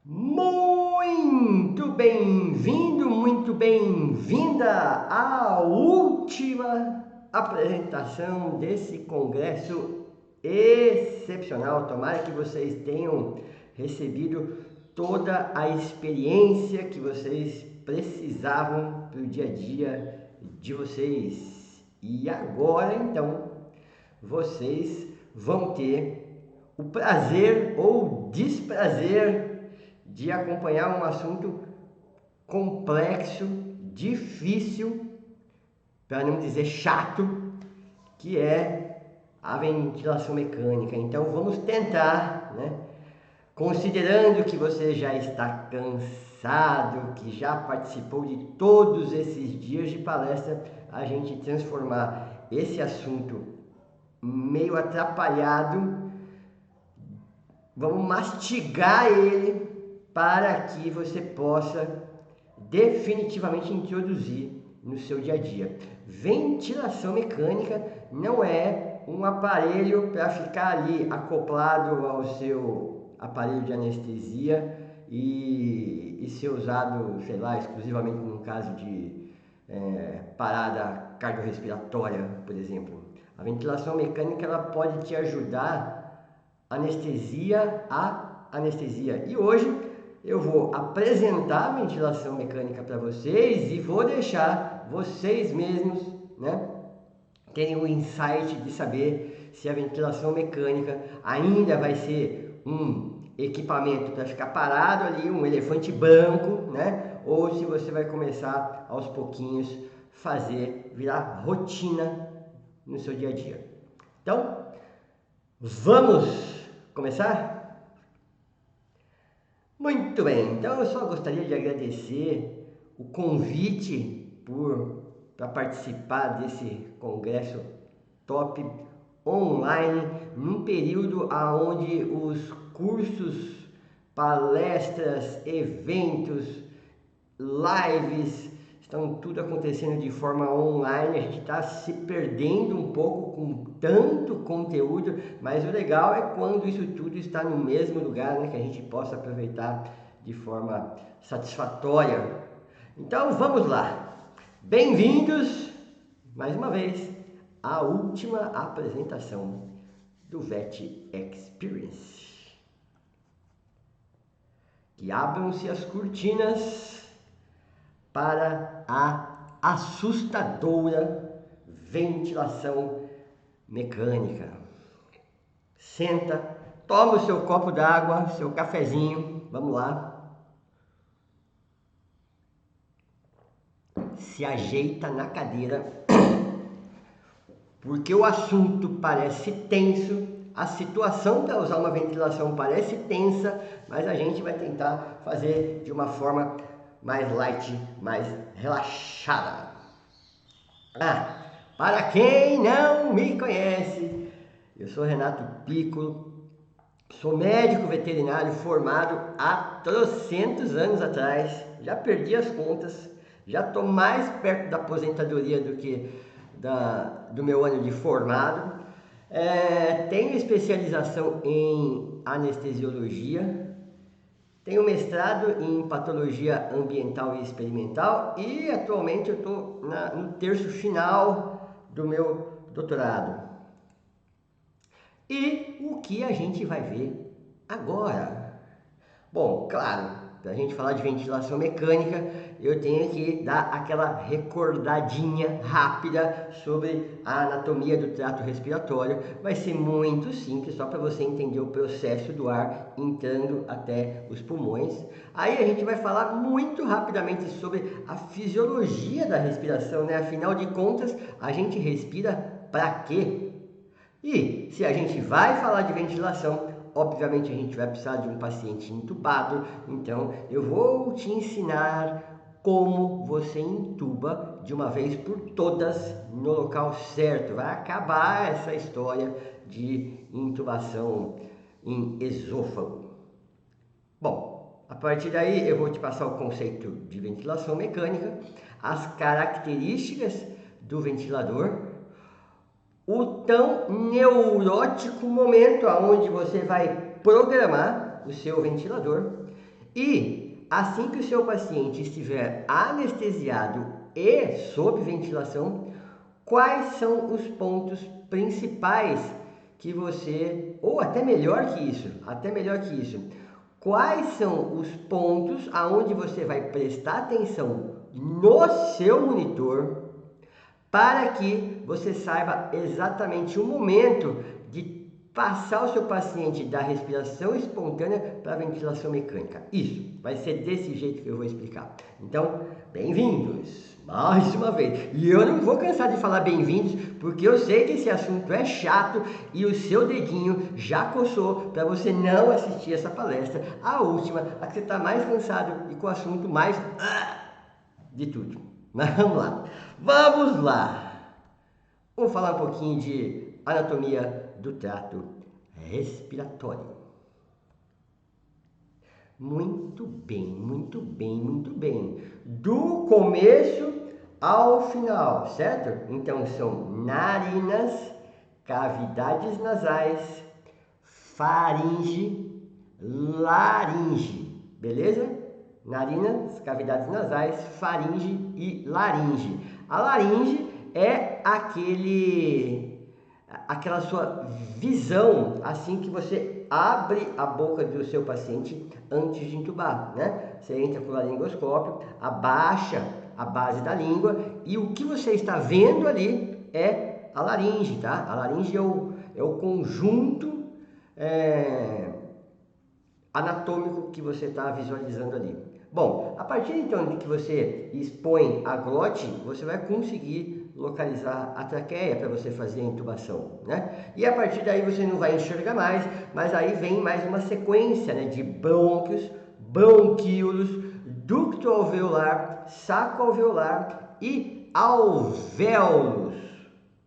Muito bem-vindo, muito bem-vinda à última apresentação desse congresso excepcional. Tomara que vocês tenham recebido toda a experiência que vocês precisavam para o dia a dia de vocês. E agora, então, vocês vão ter o prazer ou desprazer de acompanhar um assunto complexo, difícil, para não dizer chato, que é a ventilação mecânica. Então vamos tentar, considerando que você já está cansado, que já participou de todos esses dias de palestra, a gente transformar esse assunto meio atrapalhado, vamos mastigar ele para que você possa definitivamente introduzir no seu dia a dia. Ventilação mecânica não é um aparelho para ficar ali acoplado ao seu aparelho de anestesia e ser usado, sei lá, exclusivamente no caso de parada cardiorrespiratória, por exemplo. A ventilação mecânica ela pode te ajudar anestesia a anestesia. E hoje eu vou apresentar a ventilação mecânica para vocês e vou deixar vocês mesmos, terem o insight de saber se a ventilação mecânica ainda vai ser um equipamento para ficar parado ali, um elefante branco, ou se você vai começar aos pouquinhos fazer virar rotina no seu dia a dia. Então, vamos começar? Muito bem, então eu só gostaria de agradecer o convite para participar desse congresso top online, num período onde os cursos, palestras, eventos, lives, estão tudo acontecendo de forma online. A gente está se perdendo um pouco com tanto conteúdo, mas o legal é quando isso tudo está no mesmo lugar, que a gente possa aproveitar de forma satisfatória. Então vamos lá, bem-vindos mais uma vez à última apresentação do VET Experience. Que abram-se as cortinas para a assustadora ventilação mecânica. Senta, toma o seu copo d'água, seu cafezinho, vamos lá. Se ajeita na cadeira, porque o assunto parece tenso, a situação para usar uma ventilação parece tensa, mas a gente vai tentar fazer de uma forma mais light, mais relaxada. Para quem não me conhece, eu sou Renato Piccolo, sou médico veterinário formado há trocentos anos atrás, já perdi as contas, já estou mais perto da aposentadoria do que do meu ano de formado. Tenho especialização em anestesiologia, tenho mestrado em patologia ambiental e experimental e atualmente eu estou no terço final do meu doutorado. E o que a gente vai ver agora? Bom, claro, para a gente falar de ventilação mecânica, eu tenho que dar aquela recordadinha rápida sobre a anatomia do trato respiratório. Vai ser muito simples, só para você entender o processo do ar entrando até os pulmões. Aí a gente vai falar muito rapidamente sobre a fisiologia da respiração, Afinal de contas, a gente respira para quê? E se a gente vai falar de ventilação, obviamente a gente vai precisar de um paciente entubado, então eu vou te ensinar como você entuba de uma vez por todas no local certo. Vai acabar essa história de intubação em esôfago. Bom, a partir daí eu vou te passar o conceito de ventilação mecânica, as características do ventilador, o tão neurótico momento onde você vai programar o seu ventilador E assim que o seu paciente estiver anestesiado e sob ventilação, quais são os pontos principais que você, ou até melhor que isso, quais são os pontos aonde você vai prestar atenção no seu monitor para que você saiba exatamente o momento de passar o seu paciente da respiração espontânea para a ventilação mecânica. Isso, vai ser desse jeito que eu vou explicar. Então, bem-vindos mais uma vez. E eu não vou cansar de falar bem-vindos, porque eu sei que esse assunto é chato e o seu dedinho já coçou para você não assistir essa palestra, a última, a que você está mais cansado e com o assunto mais de tudo. Mas vamos lá. Vamos lá! Vamos falar um pouquinho de anatomia do trato respiratório. Muito bem, muito bem, muito bem. Do começo ao final, certo? Então são narinas, cavidades nasais, faringe, laringe, beleza? Narinas, cavidades nasais, faringe e laringe. A laringe é aquela sua visão assim que você abre a boca do seu paciente antes de intubar, né? Você entra com o laringoscópio, abaixa a base da língua e o que você está vendo ali é a laringe, tá? A laringe é o conjunto anatômico que você está visualizando ali. Bom, a partir então de que você expõe a glote, você vai conseguir localizar a traqueia para você fazer a intubação, né? E a partir daí você não vai enxergar mais, mas aí vem mais uma sequência, né, de brônquios, bronquíolos, ducto alveolar, saco alveolar e alvéolos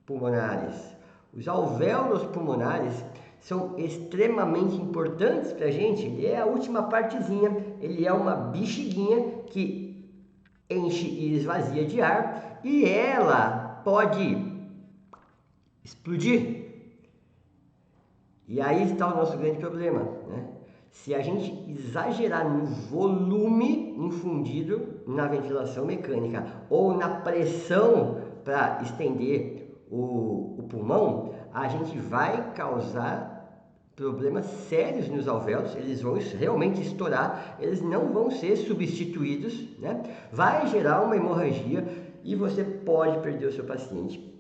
pulmonares. Os alvéolos pulmonares são extremamente importantes para a gente. Ele é a última partezinha, ele é uma bexiguinha que enche e esvazia de ar e ela pode explodir. E aí está o nosso grande problema, né? Se a gente exagerar no volume infundido na ventilação mecânica ou na pressão para estender o pulmão, a gente vai causar problemas sérios nos alvéolos, eles vão realmente estourar, eles não vão ser substituídos, né? Vai gerar uma hemorragia e você pode perder o seu paciente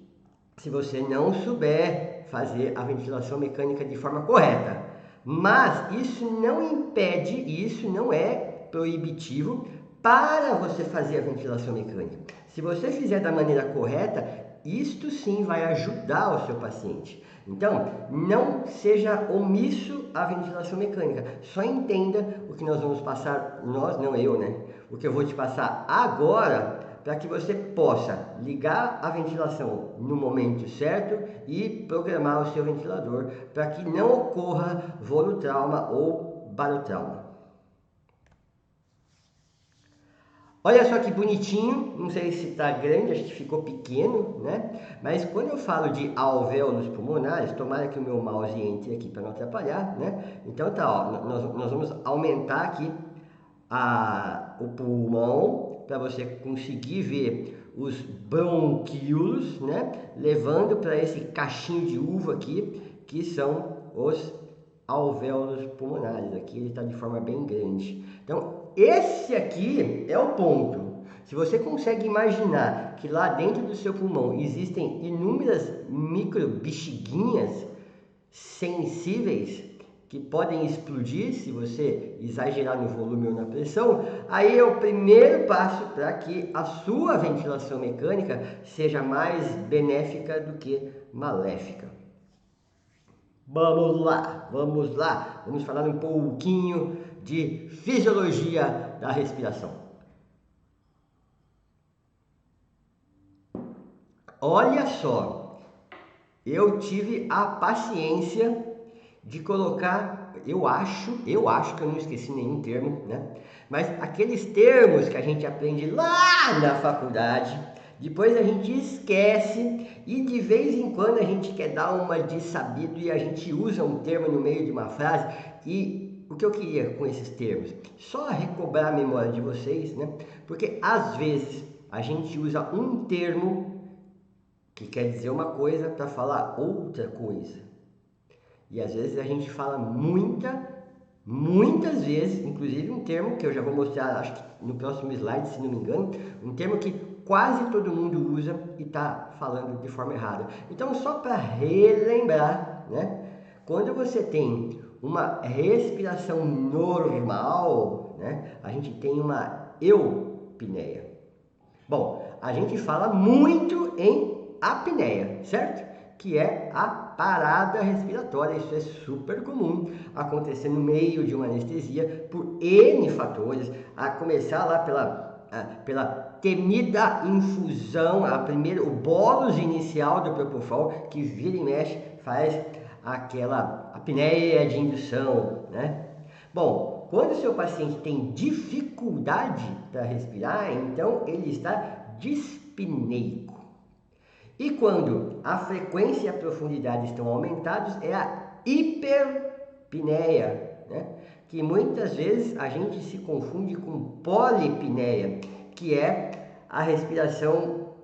se você não souber fazer a ventilação mecânica de forma correta. Mas isso não impede, isso não é proibitivo para você fazer a ventilação mecânica. Se você fizer da maneira correta, isto sim vai ajudar o seu paciente. Então, não seja omisso à ventilação mecânica. Só entenda o que nós vamos passar, nós, não eu, né? O que eu vou te passar agora, para que você possa ligar a ventilação no momento certo e programar o seu ventilador para que não ocorra volutrauma ou barotrauma. Olha só que bonitinho, não sei se está grande, acho que ficou pequeno, né? Mas quando eu falo de alvéolos pulmonares, tomara que o meu mouse entre aqui para não atrapalhar, né? Então tá, ó, nós vamos aumentar aqui o pulmão para você conseguir ver os bronquíolos, né? Levando para esse cachinho de uva aqui, que são os alvéolos pulmonares. Aqui ele está de forma bem grande. Então, esse aqui é o ponto. Se você consegue imaginar que lá dentro do seu pulmão existem inúmeras micro bexiguinhas sensíveis que podem explodir se você exagerar no volume ou na pressão, aí é o primeiro passo para que a sua ventilação mecânica seja mais benéfica do que maléfica. Vamos lá, vamos lá. Vamos falar um pouquinho de fisiologia da respiração. Olha só, eu tive a paciência de colocar, eu acho que eu não esqueci nenhum termo, né? Mas aqueles termos que a gente aprende lá na faculdade, depois a gente esquece e de vez em quando a gente quer dar uma de sabido e a gente usa um termo no meio de uma frase e o que eu queria com esses termos? Só recobrar a memória de vocês, né? Porque às vezes a gente usa um termo que quer dizer uma coisa para falar outra coisa. E às vezes a gente fala muitas vezes, inclusive um termo que eu já vou mostrar, acho que no próximo slide, se não me engano, um termo que quase todo mundo usa e está falando de forma errada. Então, só para relembrar, né? Quando você tem uma respiração normal, né? A gente tem uma eupneia. Bom, a gente fala muito em apneia, certo? Que é a parada respiratória. Isso é super comum acontecer no meio de uma anestesia por N fatores, a começar lá pela temida infusão, o bônus inicial do Propofol, que vira e mexe, faz aquela apneia de indução, né? Bom, quando o seu paciente tem dificuldade para respirar, então ele está dispneico. E quando a frequência e a profundidade estão aumentados, é a hiperpneia, né? Que muitas vezes a gente se confunde com polipneia, que é a respiração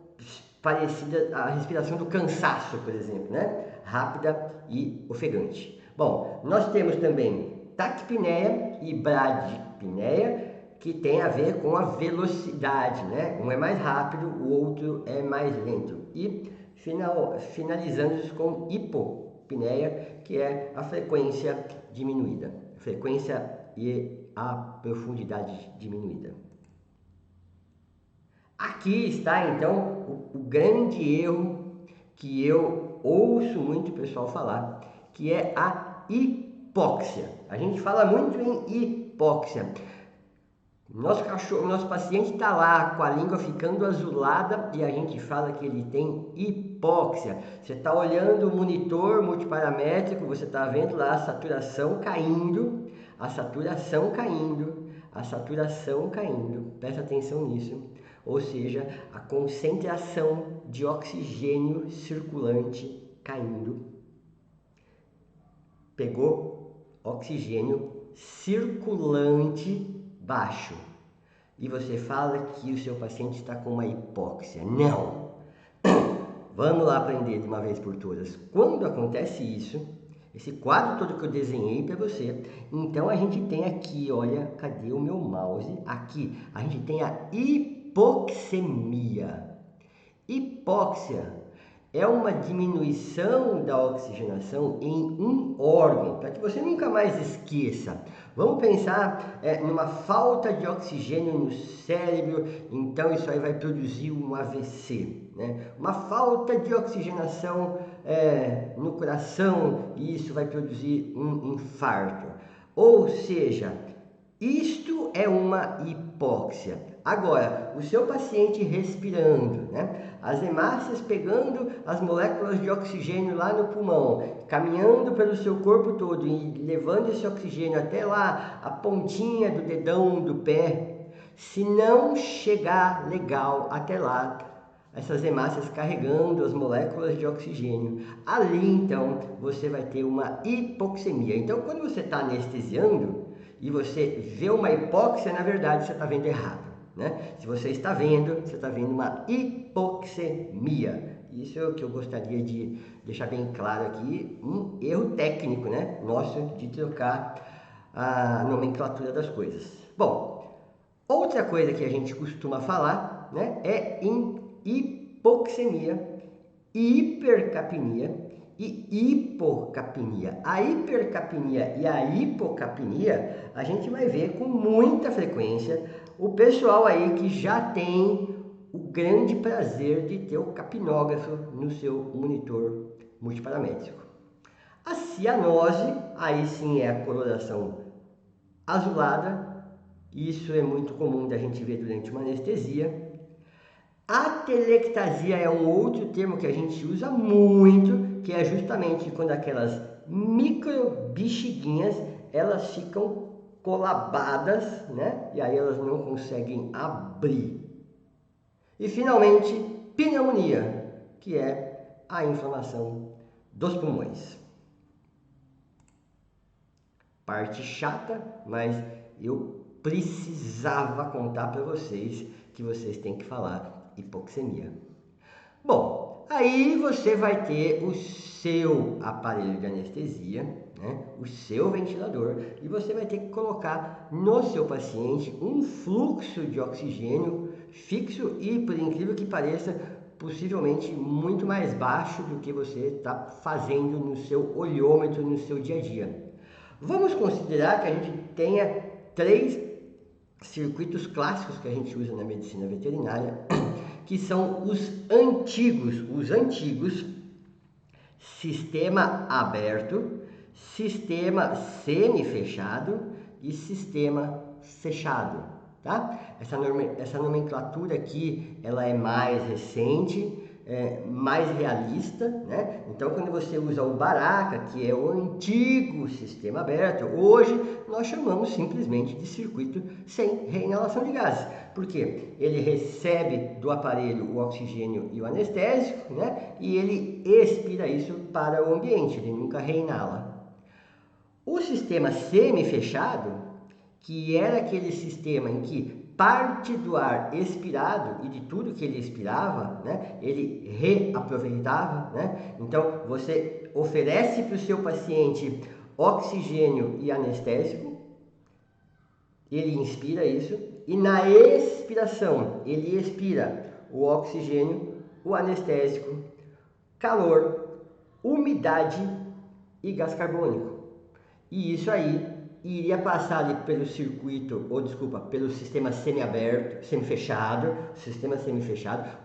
parecida à respiração do cansaço, por exemplo, né? Rápida e ofegante. Bom, nós temos também taquipneia e bradipneia, que tem a ver com a velocidade, né? Um é mais rápido, o outro é mais lento. E finalizamos com hipopneia, que é a frequência diminuída, frequência e a profundidade diminuída. Aqui está então o grande erro que eu ouço muito o pessoal falar, que é a hipóxia. A gente fala muito em hipóxia. Nosso paciente está lá com a língua ficando azulada e a gente fala que ele tem hipóxia. Você está olhando o monitor multiparamétrico, você está vendo lá a saturação caindo, a saturação caindo, a saturação caindo. Presta atenção nisso. Ou seja, a concentração de oxigênio circulante caindo. Pegou oxigênio circulante baixo e você fala que o seu paciente está com uma hipóxia. Não! Vamos lá aprender de uma vez por todas. Quando acontece isso, esse quadro todo que eu desenhei para você, então a gente tem aqui, olha, cadê o meu mouse? Aqui, a gente tem a hipoxemia. Hipóxia é uma diminuição da oxigenação em um órgão, para que você nunca mais esqueça. Vamos pensar numa falta de oxigênio no cérebro, então isso aí vai produzir um AVC. Né? Uma falta de oxigenação no coração, e isso vai produzir um infarto. Ou seja, isto é uma hipóxia. Agora, o seu paciente respirando, né? As hemácias pegando as moléculas de oxigênio lá no pulmão, caminhando pelo seu corpo todo e levando esse oxigênio até lá, a pontinha do dedão do pé. Se não chegar legal até lá, essas hemácias carregando as moléculas de oxigênio, ali então você vai ter uma hipoxemia. Então, quando você está anestesiando e você vê uma hipóxia, na verdade você está vendo errado. Né? Se você está vendo, você está vendo uma hipoxemia. Isso é o que eu gostaria de deixar bem claro aqui, um erro técnico, né? Nosso de trocar a nomenclatura das coisas. Bom, outra coisa que a gente costuma falar, né, é em hipoxemia, hipercapnia e hipocapnia. A hipercapnia e a hipocapnia a gente vai ver com muita frequência o pessoal aí que já tem o grande prazer de ter o capnógrafo no seu monitor multiparamétrico. A cianose, aí sim é a coloração azulada, isso é muito comum da gente ver durante uma anestesia. Atelectasia é um outro termo que a gente usa muito, que é justamente quando aquelas microbexiguinhas, elas ficam colabadas, né? E aí elas não conseguem abrir. E finalmente, pneumonia, que é a inflamação dos pulmões. Parte chata, mas eu precisava contar para vocês que vocês têm que falar hipoxemia. Bom, aí você vai ter o seu aparelho de anestesia, né? O seu ventilador, e você vai ter que colocar no seu paciente um fluxo de oxigênio fixo e, por incrível que pareça, possivelmente muito mais baixo do que você está fazendo no seu olhômetro no seu dia a dia. Vamos considerar que a gente tenha 3 circuitos clássicos que a gente usa na medicina veterinária, que são os antigos sistema aberto, sistema semi-fechado e sistema fechado, tá? Essa nomenclatura aqui, ela é mais recente, mais realista, né? Então, quando você usa o Baraka, que é o antigo sistema aberto, hoje nós chamamos simplesmente de circuito sem reinalação de gases, porque ele recebe do aparelho o oxigênio e o anestésico, né? E ele expira isso para o ambiente, ele nunca reinala. O sistema semi-fechado, que era aquele sistema em que parte do ar expirado e de tudo que ele expirava, né, ele reaproveitava, né? Então você oferece para o seu paciente oxigênio e anestésico, ele inspira isso e na expiração ele expira o oxigênio, o anestésico, calor, umidade e gás carbônico. E isso aí iria passar ali pelo circuito, pelo sistema semi-aberto, semi-fechado,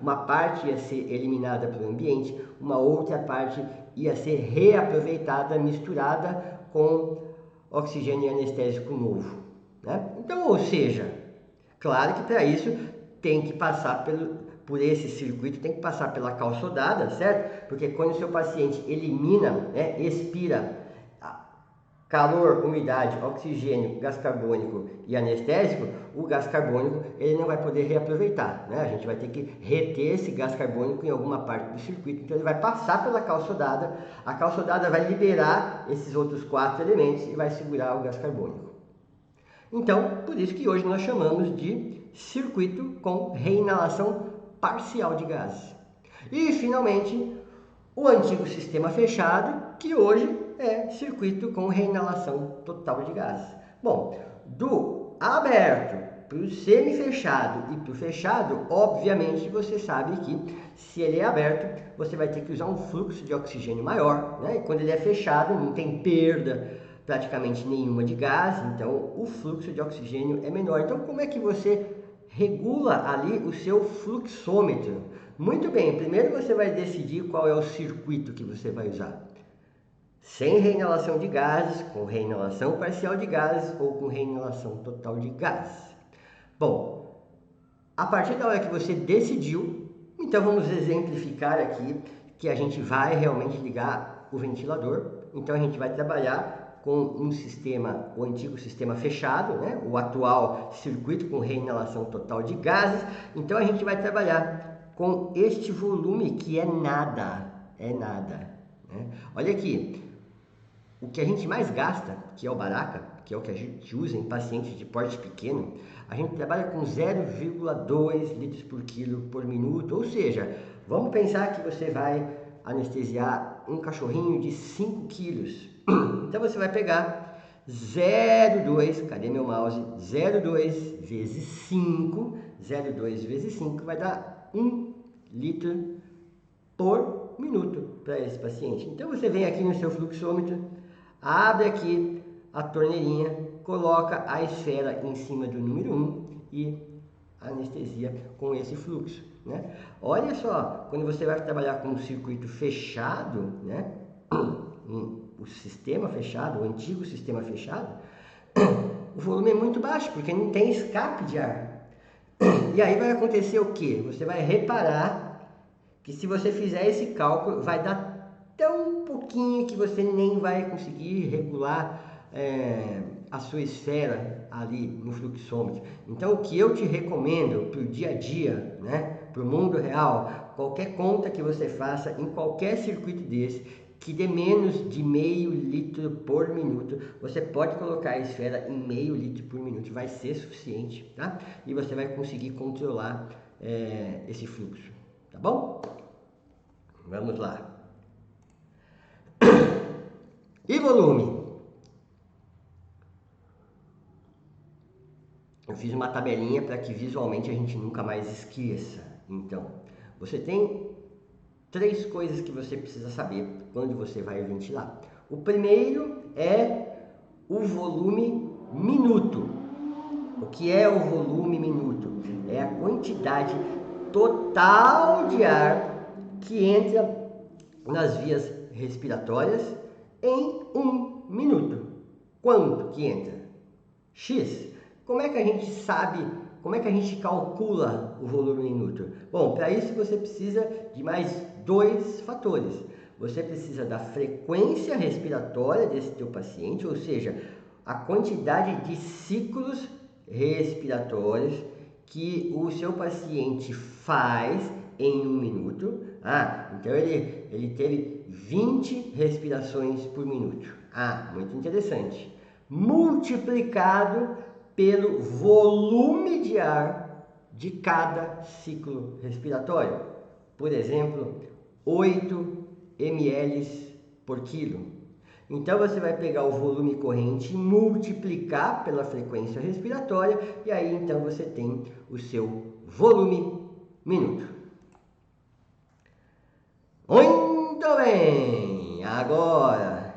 uma parte ia ser eliminada para o ambiente, uma outra parte ia ser reaproveitada, misturada com oxigênio e anestésico novo, né? Então, ou seja, claro que para isso tem que passar por esse circuito, tem que passar pela calçodada, certo? Porque quando o seu paciente elimina, né, expira calor, umidade, oxigênio, gás carbônico e anestésico, o gás carbônico ele não vai poder reaproveitar, né? A gente vai ter que reter esse gás carbônico em alguma parte do circuito, então ele vai passar pela calçodada, a calçodada vai liberar esses outros 4 elementos e vai segurar o gás carbônico. Então, por isso que hoje nós chamamos de circuito com reinalação parcial de gases. E, finalmente, o antigo sistema fechado, que hoje é circuito com reinalação total de gases. Bom, do aberto para o semi-fechado e para o fechado, obviamente você sabe que se ele é aberto, você vai ter que usar um fluxo de oxigênio maior, né? E quando ele é fechado, não tem perda praticamente nenhuma de gás, então o fluxo de oxigênio é menor. Então, como é que você regula ali o seu fluxômetro? Muito bem, primeiro você vai decidir qual é o circuito que você vai usar. Sem reinalação de gases, com reinalação parcial de gases ou com reinalação total de gases. Bom, a partir da hora que você decidiu, então vamos exemplificar aqui que a gente vai realmente ligar o ventilador. Então a gente vai trabalhar com um sistema, o antigo sistema fechado, né? O atual circuito com reinalação total de gases. Então a gente vai trabalhar com este volume que é nada, né? Olha aqui, o que a gente mais gasta, que é o Baraka, que é o que a gente usa em pacientes de porte pequeno, a gente trabalha com 0,2 litros por quilo por minuto, ou seja, vamos pensar que você vai anestesiar um cachorrinho de 5 quilos. Então você vai pegar 0,2, cadê meu mouse? 0,2 vezes 5, 0,2 vezes 5 vai dar 1 litro por minuto para esse paciente. Então você vem aqui no seu fluxômetro, abre aqui a torneirinha, coloca a esfera em cima do número 1 e anestesia com esse fluxo, né? Olha só, quando você vai trabalhar com um circuito fechado, né? O sistema fechado, o antigo sistema fechado, o volume é muito baixo, porque não tem escape de ar. E aí vai acontecer o quê? Você vai reparar que se você fizer esse cálculo, vai dar tão pouquinho que você nem vai conseguir regular a sua esfera ali no fluxômetro. Então, o que eu te recomendo para o dia a dia, né, para o mundo real, qualquer conta que você faça em qualquer circuito desse, que dê menos de meio litro por minuto. Você pode colocar a esfera em meio litro por minuto, vai ser suficiente, tá? E você vai conseguir controlar esse fluxo, tá bom? Vamos lá. E volume? Eu fiz uma tabelinha para que visualmente a gente nunca mais esqueça. Então, você tem 3 coisas que você precisa saber quando você vai ventilar. O primeiro é o volume minuto. O que é o volume minuto? É a quantidade total de ar que entra nas vias respiratórias em 1 minuto. Quanto que entra? X. Como é que a gente sabe, como é que a gente calcula o volume minuto? Bom, para isso você precisa de mais 2 fatores. Você precisa da frequência respiratória desse teu paciente, ou seja, a quantidade de ciclos respiratórios que o seu paciente faz em 1 minuto. Então ele teve 20 respirações por minuto. Muito interessante. Multiplicado pelo volume de ar de cada ciclo respiratório. Por exemplo, 8 ml por quilo. Então você vai pegar o volume corrente e multiplicar pela frequência respiratória e aí então você tem o seu volume minuto. Muito bem! Agora,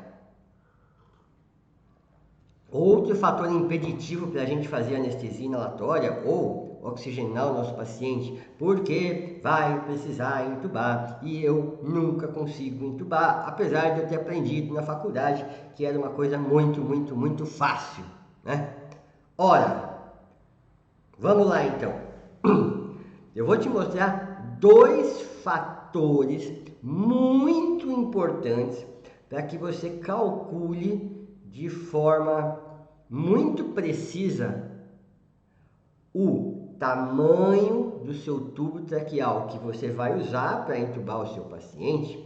outro fator impeditivo para a gente fazer anestesia inalatória ou oxigenar o nosso paciente, porque vai precisar entubar e eu nunca consigo entubar, apesar de eu ter aprendido na faculdade que era uma coisa muito fácil, né? Ora, vamos lá então. Eu vou te mostrar 2 fatores muito importantes para que você calcule de forma muito precisa o tamanho do seu tubo traqueal que você vai usar para entubar o seu paciente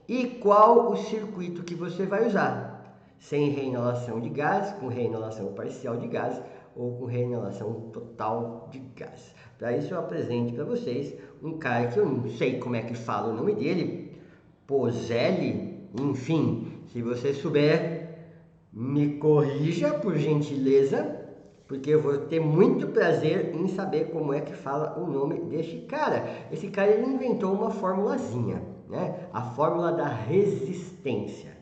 e qual o circuito que você vai usar, sem reinalação de gás, com reinalação parcial de gás ou com reinalação total de gás. Para isso eu apresento para vocês um cara que eu não sei como é que fala o nome dele, Pozelli, enfim, se você souber, me corrija por gentileza, porque eu vou ter muito prazer em saber como é que fala o nome deste cara. Esse cara ele inventou uma formulazinha, né? A fórmula da resistência.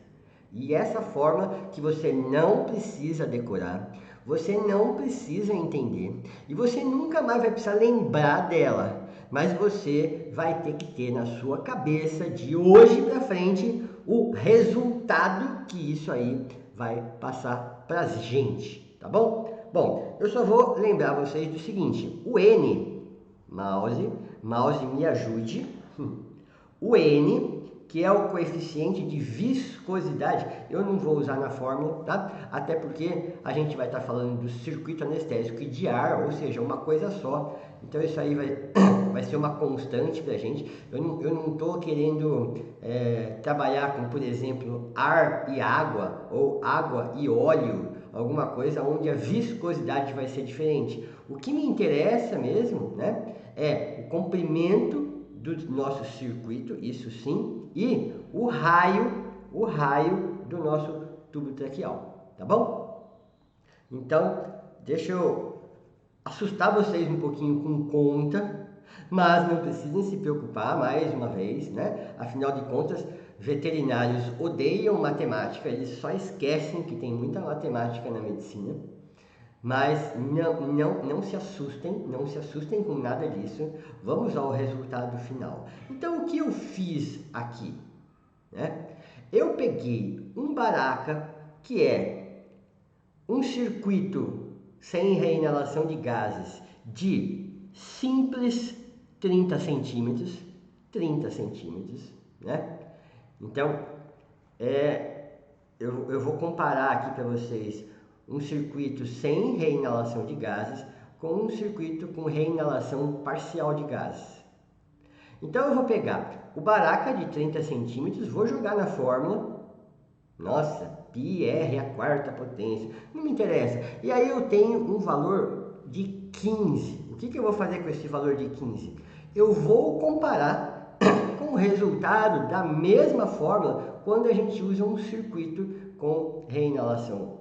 E essa fórmula que você não precisa decorar, você não precisa entender e você nunca mais vai precisar lembrar dela, mas você vai ter que ter na sua cabeça de hoje para frente o resultado que isso aí vai passar para a gente, tá bom? Bom, eu só vou lembrar vocês do seguinte, o N, mouse me ajude, o N, que é o coeficiente de viscosidade, eu não vou usar na fórmula, tá? Até porque a gente vai estar falando do circuito anestésico e de ar, ou seja, uma coisa só. Então isso aí vai ser uma constante pra gente. Eu não estou querendo trabalhar com, por exemplo, ar e água, ou água e óleo, alguma coisa onde a viscosidade vai ser diferente. O que me interessa mesmo, né, é o comprimento do nosso circuito, isso sim, e o raio do nosso tubo traqueal, tá bom? Então, deixa eu assustar vocês um pouquinho com conta, mas não precisem se preocupar mais uma vez, né? Afinal de contas, veterinários odeiam matemática, eles só esquecem que tem muita matemática na medicina. Mas não se assustem com nada disso. Vamos ao resultado final. Então, o que eu fiz aqui? Né? Eu peguei um Baraka, que é um circuito sem reinalação de gases de simples 30 centímetros, né? Então, eu vou comparar aqui para vocês um circuito sem reinalação de gases com um circuito com reinalação parcial de gases. Então eu vou pegar o baraca de 30 centímetros, vou jogar na fórmula. Nossa, πr a quarta potência, não me interessa. E aí eu tenho um valor de 15. O que eu vou fazer com esse valor de 15? Eu vou comparar com o resultado da mesma fórmula quando a gente usa um circuito com reinalação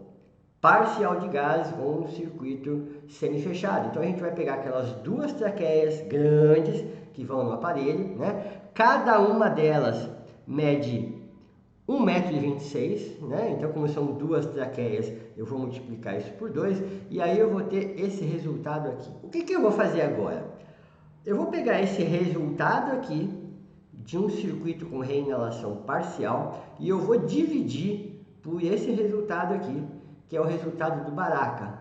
parcial de gás ou um circuito semi-fechado. Então a gente vai pegar aquelas duas traqueias grandes que vão no aparelho, né? Cada uma delas mede 1,26 m, né? Então, como são duas traqueias, eu vou multiplicar isso por 2 e aí eu vou ter esse resultado aqui. O que eu vou fazer agora? Eu vou pegar esse resultado aqui de um circuito com reinalação parcial e eu vou dividir por esse resultado aqui, que é o resultado do baraca.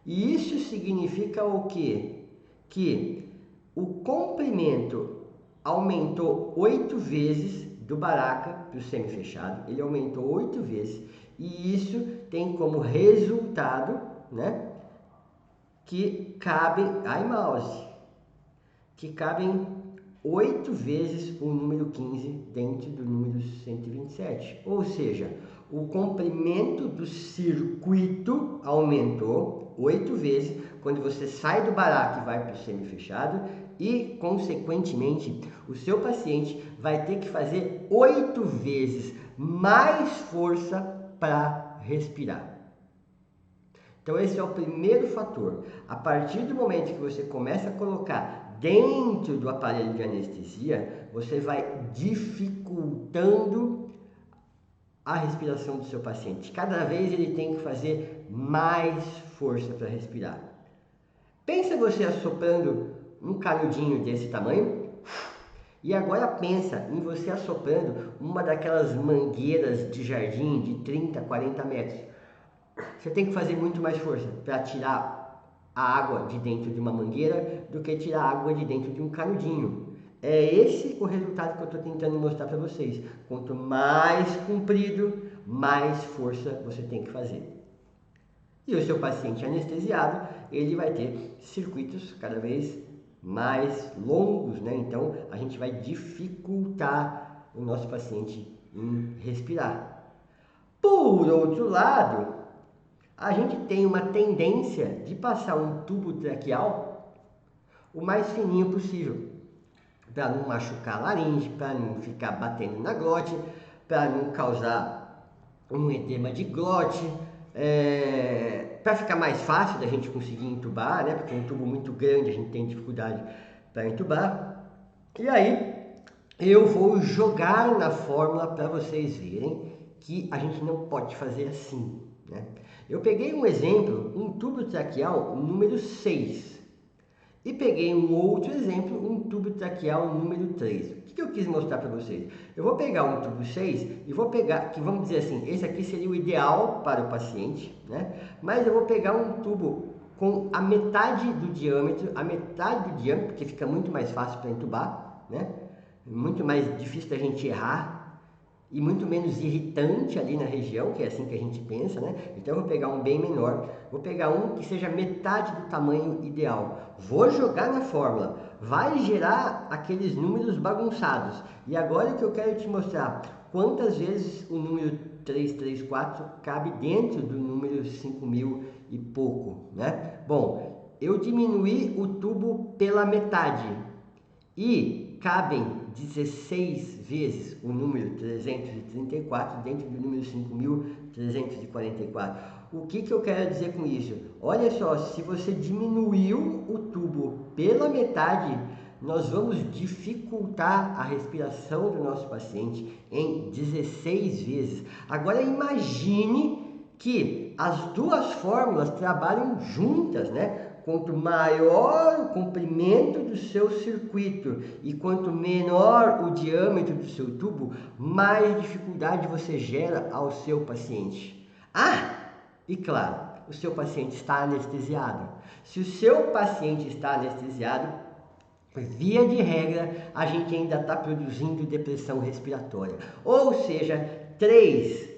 E isso significa o quê? Que o comprimento aumentou 8 vezes do baraca para o semi-fechado, ele aumentou 8 vezes, e isso tem como resultado, né, que cabe, que cabem 8 vezes o número 15 dentro do número 127. Ou seja, o comprimento do circuito aumentou 8 vezes quando você sai do baraca e vai para o semi-fechado e, consequentemente, o seu paciente vai ter que fazer 8 vezes mais força para respirar. Então esse é o primeiro fator. A partir do momento que você começa a colocar dentro do aparelho de anestesia, você vai dificultando a respiração do seu paciente. Cada vez ele tem que fazer mais força para respirar. Pensa você assoprando um canudinho desse tamanho e agora pensa em você assoprando uma daquelas mangueiras de jardim de 30, 40 metros. Você tem que fazer muito mais força para tirar a água de dentro de uma mangueira do que tirar a água de dentro de um canudinho. É esse o resultado que eu estou tentando mostrar para vocês. Quanto mais comprido, mais força você tem que fazer. E o seu paciente anestesiado, ele vai ter circuitos cada vez mais longos, né? Então a gente vai dificultar o nosso paciente em respirar. Por outro lado, a gente tem uma tendência de passar um tubo traqueal o mais fininho possível, para não machucar a laringe, para não ficar batendo na glote, para não causar um edema de glote, para ficar mais fácil da gente conseguir entubar, né? Porque um tubo muito grande a gente tem dificuldade para entubar. E aí eu vou jogar na fórmula para vocês verem que a gente não pode fazer assim, né? Eu peguei um exemplo, um tubo traqueal número 6 e peguei um outro exemplo, um tubo traqueal número 3. O que eu quis mostrar para vocês? Eu vou pegar um tubo 6 e vou pegar, que vamos dizer assim, esse aqui seria o ideal para o paciente, né? Mas eu vou pegar um tubo com a metade do diâmetro, porque fica muito mais fácil para entubar, né? Muito mais difícil da gente errar e muito menos irritante ali na região, que é assim que a gente pensa, né? Então eu vou pegar um bem menor, vou pegar um que seja metade do tamanho ideal, vou jogar na fórmula, vai gerar aqueles números bagunçados. E agora o que eu quero te mostrar, quantas vezes o número 334 cabe dentro do número 5.000 e pouco, né? Bom, eu diminuí o tubo pela metade e cabem 16 vezes o número 334 dentro do número 5.344. O que eu quero dizer com isso? Olha só, se você diminuiu o tubo pela metade, nós vamos dificultar a respiração do nosso paciente em 16 vezes. Agora imagine que as duas fórmulas trabalham juntas, né? Quanto maior o comprimento do seu circuito e quanto menor o diâmetro do seu tubo, mais dificuldade você gera ao seu paciente. E claro, o seu paciente está anestesiado. Se o seu paciente está anestesiado, via de regra, a gente ainda está produzindo depressão respiratória. Ou seja, três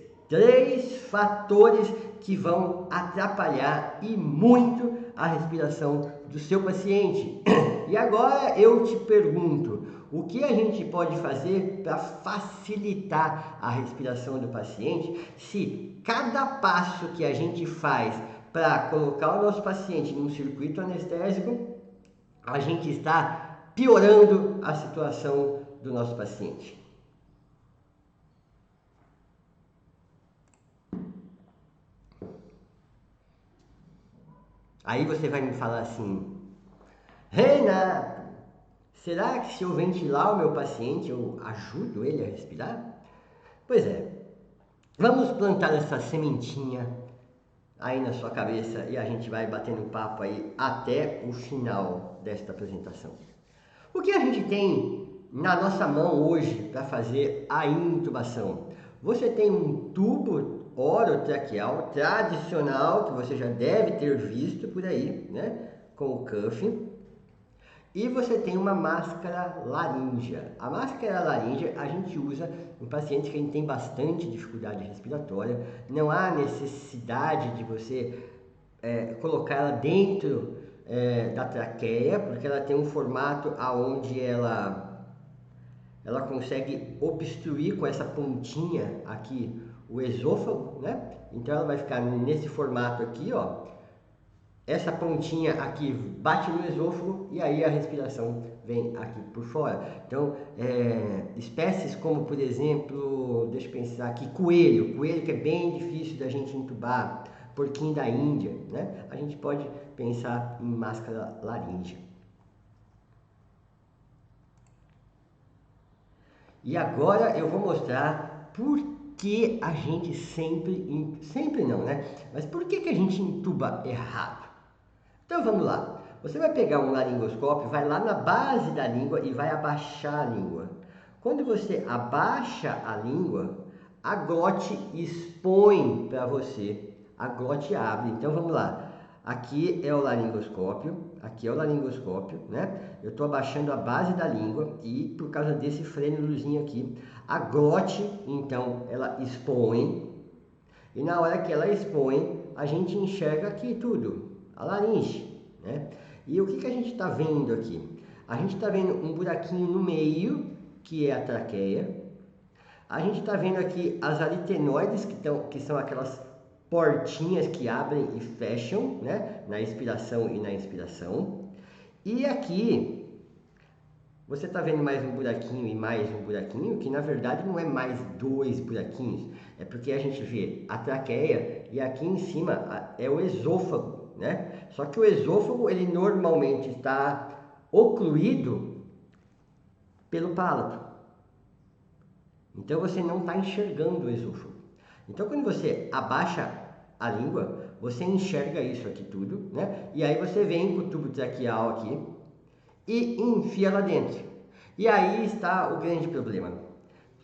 fatores que vão atrapalhar e muito a respiração do seu paciente. E agora eu te pergunto, o que a gente pode fazer para facilitar a respiração do paciente se cada passo que a gente faz para colocar o nosso paciente num circuito anestésico, a gente está piorando a situação do nosso paciente? Aí você vai me falar assim, Renato, será que se eu ventilar o meu paciente eu ajudo ele a respirar? Pois é, vamos plantar essa sementinha aí na sua cabeça e a gente vai batendo papo aí até o final desta apresentação. O que a gente tem na nossa mão hoje para fazer a intubação? Você tem um tubo orotraqueal tradicional que você já deve ter visto por aí, né? Com o cuff. E você tem uma máscara laríngea. A máscara laríngea a gente usa em pacientes que a gente tem bastante dificuldade respiratória. Não há necessidade de você colocar ela dentro da traqueia, porque ela tem um formato aonde ela consegue obstruir com essa pontinha aqui o esôfago, né? Então ela vai ficar nesse formato aqui, ó. Essa pontinha aqui bate no esôfago e aí a respiração vem aqui por fora. Então, espécies como, por exemplo, deixa eu pensar aqui, coelho que é bem difícil da gente intubar, porquinho da Índia, né? A gente pode pensar em máscara laríngea. E agora eu vou mostrar por que a gente sempre não, né? Mas por que a gente intuba errado? Então vamos lá. Você vai pegar um laringoscópio, vai lá na base da língua e vai abaixar a língua. Quando você abaixa a língua, a glote expõe para você, a glote abre. Então vamos lá. Aqui é o laringoscópio, né? Eu estou abaixando a base da língua e por causa desse frênulozinho aqui, a glote, então, ela expõe. E na hora que ela expõe, a gente enxerga aqui tudo, a laringe, né? E o que a gente está vendo aqui? A gente está vendo um buraquinho no meio, que é a traqueia. A gente está vendo aqui as aritenoides, que são aquelas portinhas que abrem e fecham, né? Na expiração e na inspiração. E aqui, você está vendo mais um buraquinho e mais um buraquinho, que na verdade não é mais dois buraquinhos. É porque a gente vê a traqueia e aqui em cima é o esôfago, né? Só que o esôfago, ele normalmente está ocluído pelo palato. Então você não está enxergando o esôfago. Então quando você abaixa a língua, você enxerga isso aqui tudo, né? E aí você vem com o tubo traqueal aqui e enfia lá dentro. E aí está o grande problema.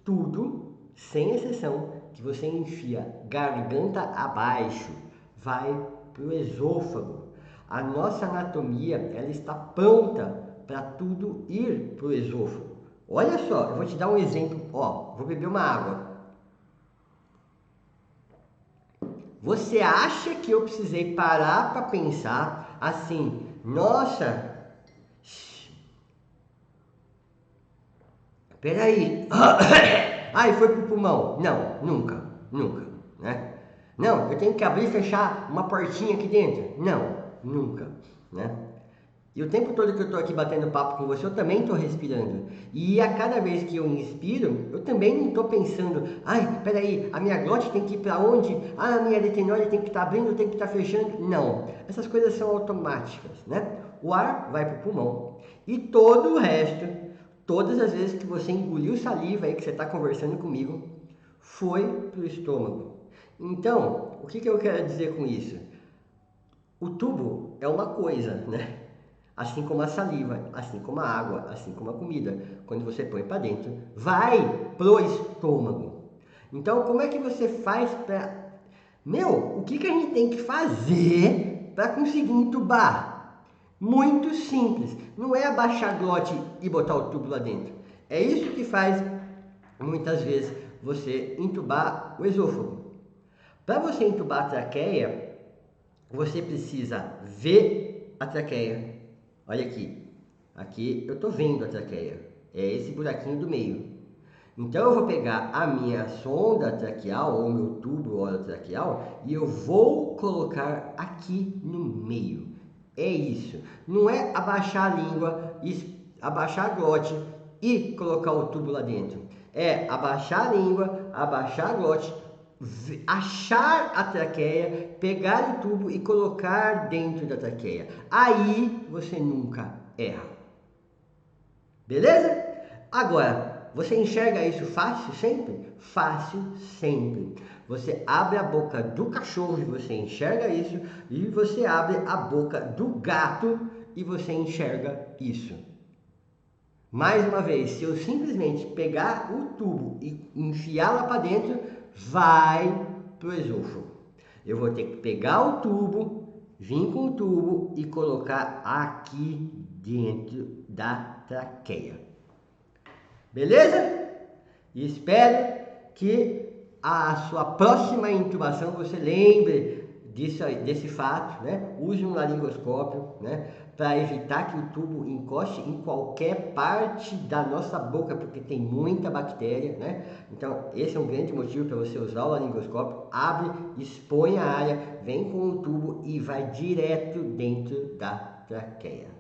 Tudo, sem exceção, que você enfia garganta abaixo, vai para o esôfago. A nossa anatomia, ela está pronta para tudo ir para o esôfago. Olha só, eu vou te dar um exemplo. Ó, vou beber uma água. Você acha que eu precisei parar para pensar assim, nossa, peraí, ai, foi pro pulmão? Não, nunca, né? Não, eu tenho que abrir e fechar uma portinha aqui dentro? Não, nunca, né? E o tempo todo que eu estou aqui batendo papo com você, eu também estou respirando. E a cada vez que eu inspiro, eu também não estou pensando, ai, peraí, a minha glote tem que ir para onde? Ah, a minha retinóide tem que estar abrindo, tem que estar fechando. Não, essas coisas são automáticas, né? O ar vai para o pulmão e todo o resto, todas as vezes que você engoliu saliva aí, que você está conversando comigo, foi para o estômago. Então, o que eu quero dizer com isso? O tubo é uma coisa, né? Assim como a saliva, assim como a água, assim como a comida. Quando você põe para dentro, vai pro estômago. Então, como é que você faz para... o que a gente tem que fazer para conseguir entubar? Muito simples. Não é abaixar a glote e botar o tubo lá dentro. É isso que faz, muitas vezes, você entubar o esôfago. Para você entubar a traqueia, você precisa ver a traqueia. Olha aqui. Aqui eu estou vendo a traqueia. É esse buraquinho do meio. Então eu vou pegar a minha sonda traqueal ou meu tubo orotraqueal e eu vou colocar aqui no meio. É isso. Não é abaixar a língua, abaixar a glote e colocar o tubo lá dentro. É abaixar a língua, abaixar a glote, achar a traqueia, pegar o tubo e colocar dentro da traqueia. Aí você nunca erra. Beleza? Agora, você enxerga isso fácil sempre? Fácil sempre. Você abre a boca do cachorro e você enxerga isso, e você abre a boca do gato e você enxerga isso. Mais uma vez, se eu simplesmente pegar o tubo e enfiar lá para dentro, vai pro esôfago. Eu vou ter que pegar o tubo, vir com o tubo e colocar aqui dentro da traqueia. Beleza? E espero que a sua próxima intubação você lembre desse fato, né? Use um laringoscópio, né? Para evitar que o tubo encoste em qualquer parte da nossa boca, porque tem muita bactéria, né? Então, esse é um grande motivo para você usar o laringoscópio. Abre, expõe a área, vem com o tubo e vai direto dentro da traqueia.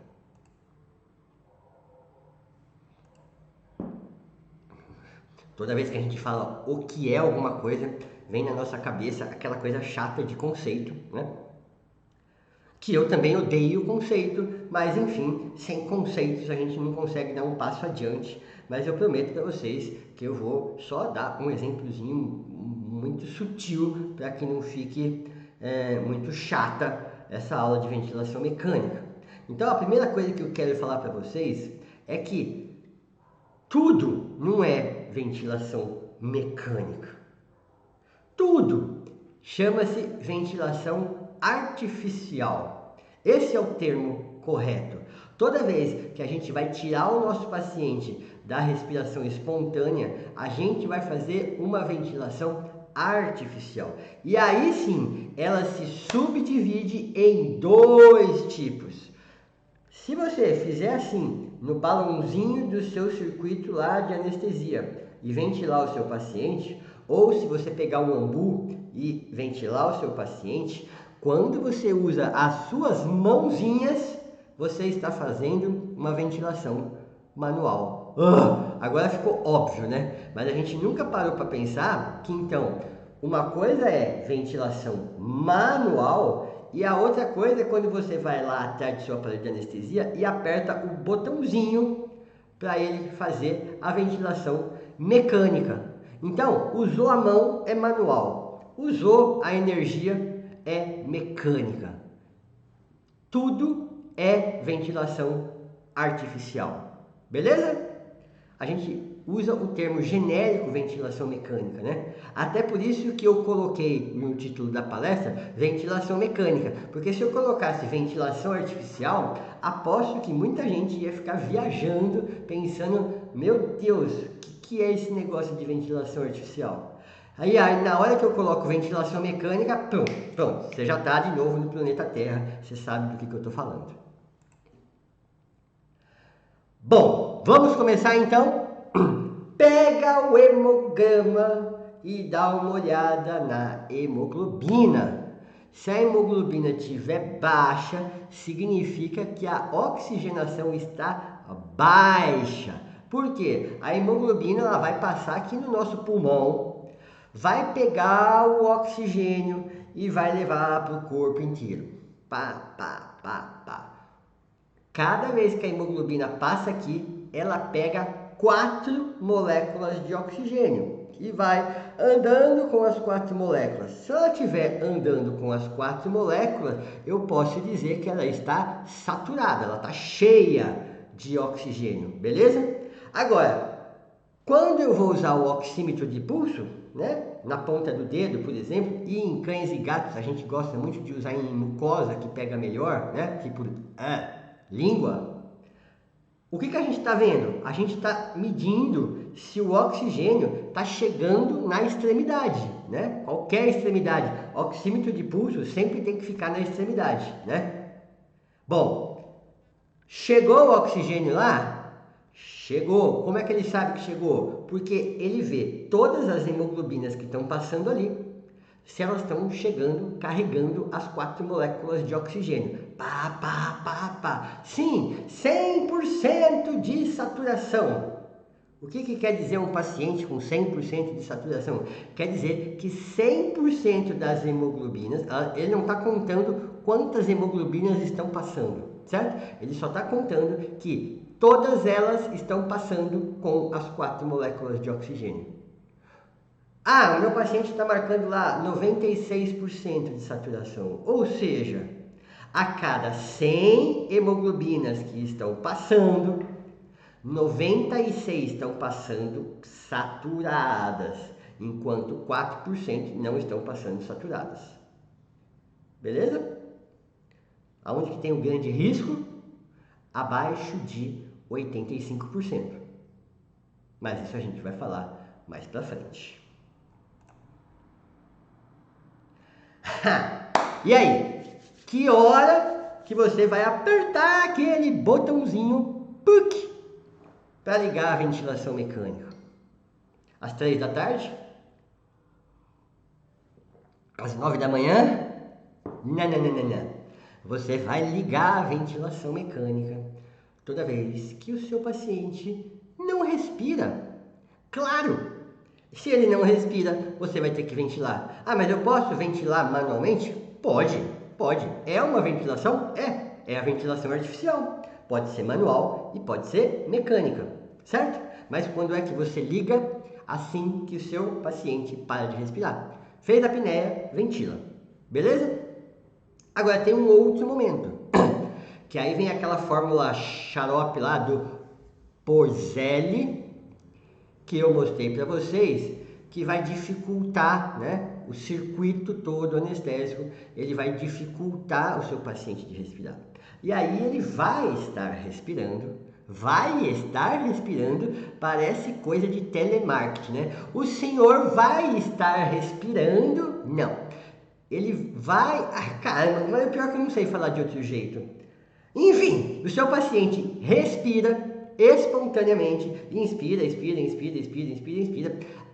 Toda vez que a gente fala o que é alguma coisa, vem na nossa cabeça aquela coisa chata de conceito, né? Que eu também odeio o conceito, mas enfim, sem conceitos a gente não consegue dar um passo adiante. Mas eu prometo para vocês que eu vou só dar um exemplozinho muito sutil para que não fique muito chata essa aula de ventilação mecânica. Então a primeira coisa que eu quero falar para vocês é que tudo não é ventilação mecânica. Tudo chama-se ventilação artificial. Esse é o termo correto. Toda vez que a gente vai tirar o nosso paciente da respiração espontânea, a gente vai fazer uma ventilação artificial. E aí sim, ela se subdivide em dois tipos. Se você fizer assim, no balãozinho do seu circuito lá de anestesia e ventilar o seu paciente, ou se você pegar um ambu e ventilar o seu paciente, quando você usa as suas mãozinhas, você está fazendo uma ventilação manual. Agora ficou óbvio, né? Mas a gente nunca parou para pensar que então, uma coisa é ventilação manual e a outra coisa é quando você vai lá atrás do seu aparelho de anestesia e aperta o botãozinho para ele fazer a ventilação mecânica. Então, usou a mão é manual, usou a energia é mecânica. Tudo é ventilação artificial. Beleza? A gente usa o termo genérico ventilação mecânica, né? Até por isso que eu coloquei no título da palestra ventilação mecânica, porque se eu colocasse ventilação artificial, aposto que muita gente ia ficar viajando, pensando, meu Deus, o que é esse negócio de ventilação artificial? Aí na hora que eu coloco ventilação mecânica, pronto, você já está de novo no planeta Terra, você sabe do que eu estou falando. Bom, vamos começar então? Pega o hemograma e dá uma olhada na hemoglobina. Se a hemoglobina estiver baixa, significa que a oxigenação está baixa. Por quê? A hemoglobina ela vai passar aqui no nosso pulmão, vai pegar o oxigênio e vai levar para o corpo inteiro. Pá, pá, pá, pá. Cada vez que a hemoglobina passa aqui, ela pega 4 moléculas de oxigênio e vai andando com as 4 moléculas. Se ela estiver andando com as 4 moléculas, eu posso dizer que ela está saturada, ela está cheia de oxigênio, beleza? Agora, quando eu vou usar o oxímetro de pulso, né, na ponta do dedo, por exemplo, e em cães e gatos a gente gosta muito de usar em mucosa que pega melhor, né, tipo língua. O que a gente está vendo? A gente está medindo se o oxigênio está chegando na extremidade, né? Qualquer extremidade. Oxímetro de pulso sempre tem que ficar na extremidade, né? Bom, chegou o oxigênio lá? Chegou. Como é que ele sabe que chegou? Porque ele vê todas as hemoglobinas que estão passando ali, se elas estão chegando, carregando as 4 moléculas de oxigênio. Pá, pá, pá, pá. Sim, 100% de saturação. O que quer dizer um paciente com 100% de saturação? Quer dizer que 100% das hemoglobinas, ele não está contando quantas hemoglobinas estão passando, certo? Ele só está contando que todas elas estão passando com as 4 moléculas de oxigênio. Ah, o meu paciente está marcando lá 96% de saturação, ou seja, a cada 100 hemoglobinas que estão passando, 96 estão passando saturadas, enquanto 4% não estão passando saturadas. Beleza? Aonde que tem o grande risco? Abaixo de 85%. Mas isso a gente vai falar mais pra frente. E aí? Que hora que você vai apertar aquele botãozinho para ligar a ventilação mecânica? Às 3 da tarde? Às 9 da manhã? Não. Você vai ligar a ventilação mecânica toda vez que o seu paciente não respira. Claro! Se ele não respira, você vai ter que ventilar. Ah, mas eu posso ventilar manualmente? Pode. É uma ventilação? É a ventilação artificial. Pode ser manual e pode ser mecânica, certo? Mas quando é que você liga? Assim que o seu paciente para de respirar. Fez a apneia, ventila. Beleza? Agora tem um outro momento, que aí vem aquela fórmula xarope lá do Porzelli, que eu mostrei para vocês, que vai dificultar, né, o circuito todo anestésico, ele vai dificultar o seu paciente de respirar. E aí ele vai estar respirando, parece coisa de telemarketing, né? O senhor vai estar respirando? Não. Ele vai... Ah, caramba, mas é pior que eu não sei falar de outro jeito. Enfim, o seu paciente respira espontaneamente, inspira,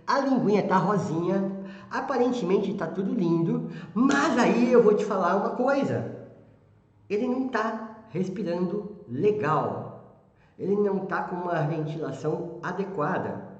a linguinha tá rosinha, aparentemente tá tudo lindo, mas aí eu vou te falar uma coisa, ele não tá respirando legal, ele não tá com uma ventilação adequada.